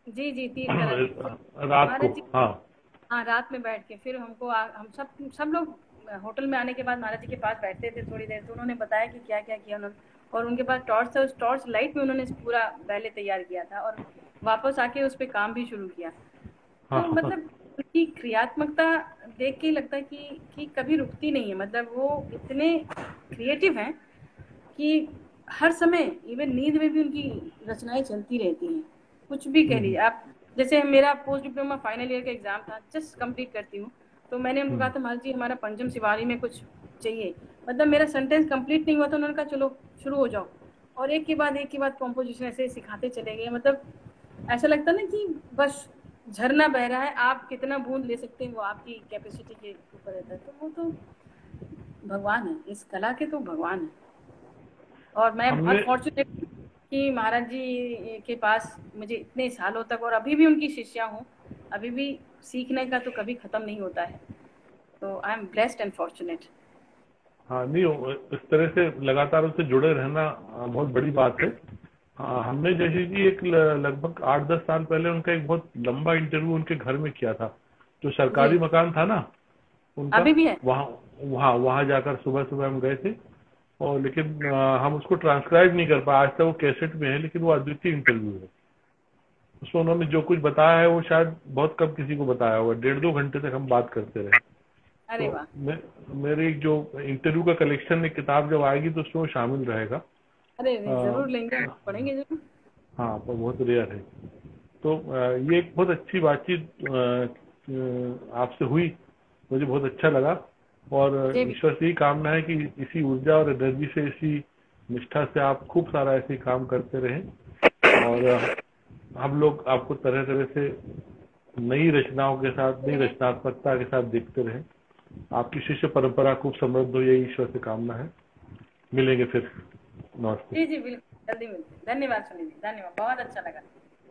जी जी, तीर तरंग। तो रात को। महाराज जी, हाँ, हाँ रात में बैठ के फिर हमको हम सब लोग होटल में आने के बाद महाराज जी के पास बैठते थे थोड़ी देर, तो उन्होंने बताया कि क्या क्या किया उन्होंने। और उनके पास टॉर्च था, उस टॉर्च लाइट में उन्होंने पूरा पहले तैयार किया था, और वापस आके उस पर काम भी शुरू किया। हाँ, तो हाँ, मतलब उनकी क्रियात्मकता देख के ही लगता है कि कभी रुकती नहीं है। मतलब वो इतने क्रिएटिव हैं कि हर समय इवन नींद में भी उनकी रचनाएं चलती रहती हैं। कुछ भी कह लीजिए आप। जैसे मेरा पोस्ट डिप्लोमा फाइनल ईयर का एग्जाम था, जस्ट कंप्लीट करती हूँ, तो मैंने उनको कहा था महाराज जी हमारा पंचम सिवारी में कुछ चाहिए। मतलब मेरा सेंटेंस कंप्लीट नहीं हुआ तो उन्होंने कहा चलो शुरू हो जाओ, और एक के बाद कॉम्पोजिशन ऐसे सिखाते चले गए। मतलब ऐसा लगता ना कि बस झरना बह रहा है, आप कितना बूंद ले सकते हैं वो आपकी कैपेसिटी के ऊपर रहता है। तो वो तो भगवान है, इस कला के तो भगवान है। और मैं हमने बहुत फॉर्चुनेट कि महाराज जी के पास मुझे इतने सालों तक, और अभी भी उनकी शिष्या हूँ, अभी भी सीखने का तो कभी खत्म नहीं होता है। तो I am blessed and fortunate. हाँ नहीं, इस तरह से लगातार उससे जुड़े रहना बहुत बड़ी बात है। हमने जैसे कि एक लगभग 8-10 साल पहले उनका एक बहुत लंबा इंटरव्यू उनके घर में किया था, जो सरकारी जी, मकान था ना उनका, अभी भी है। वहाँ वहाँ वहाँ जाकर सुबह सुबह हम गए थे। और लेकिन हम उसको ट्रांसक्राइब नहीं कर पाए, आज तक वो कैसेट में है, लेकिन वो अद्वितीय इंटरव्यू है। उसमें उन्होंने जो कुछ बताया है वो शायद बहुत कम किसी को बताया होगा। 1.5-2 घंटे तक हम बात करते रहे। अरे तो वाह। मेरी जो इंटरव्यू का कलेक्शन में किताब जब आएगी तो उसमें वो शामिल रहेगा। अरे जरूर लेंगे, अ, पढ़ेंगे जरूर। हाँ, तो बहुत रेयर है। तो ये एक बहुत अच्छी बातचीत आपसे हुई, मुझे बहुत अच्छा लगा। और मुझे भी। ईश्वर से ही कामना है कि इसी ऊर्जा और एनर्जी से, इसी निष्ठा से आप खूब सारा ऐसे काम करते रहें। और हम लोग आपको तरह तरह से नई रचनाओं के साथ, नई रचनात्मकता के साथ देखते रहें। आपकी शिष्य परंपरा खूब समृद्ध हो, यही ईश्वर से कामना है। मिलेंगे फिर। नमस्ते। जी जी बिल्कुल, जल्दी मिलते हैं। धन्यवाद सुनील जी, धन्यवाद, बहुत अच्छा लगा।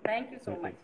थैंक यू सो ठीक है। मच।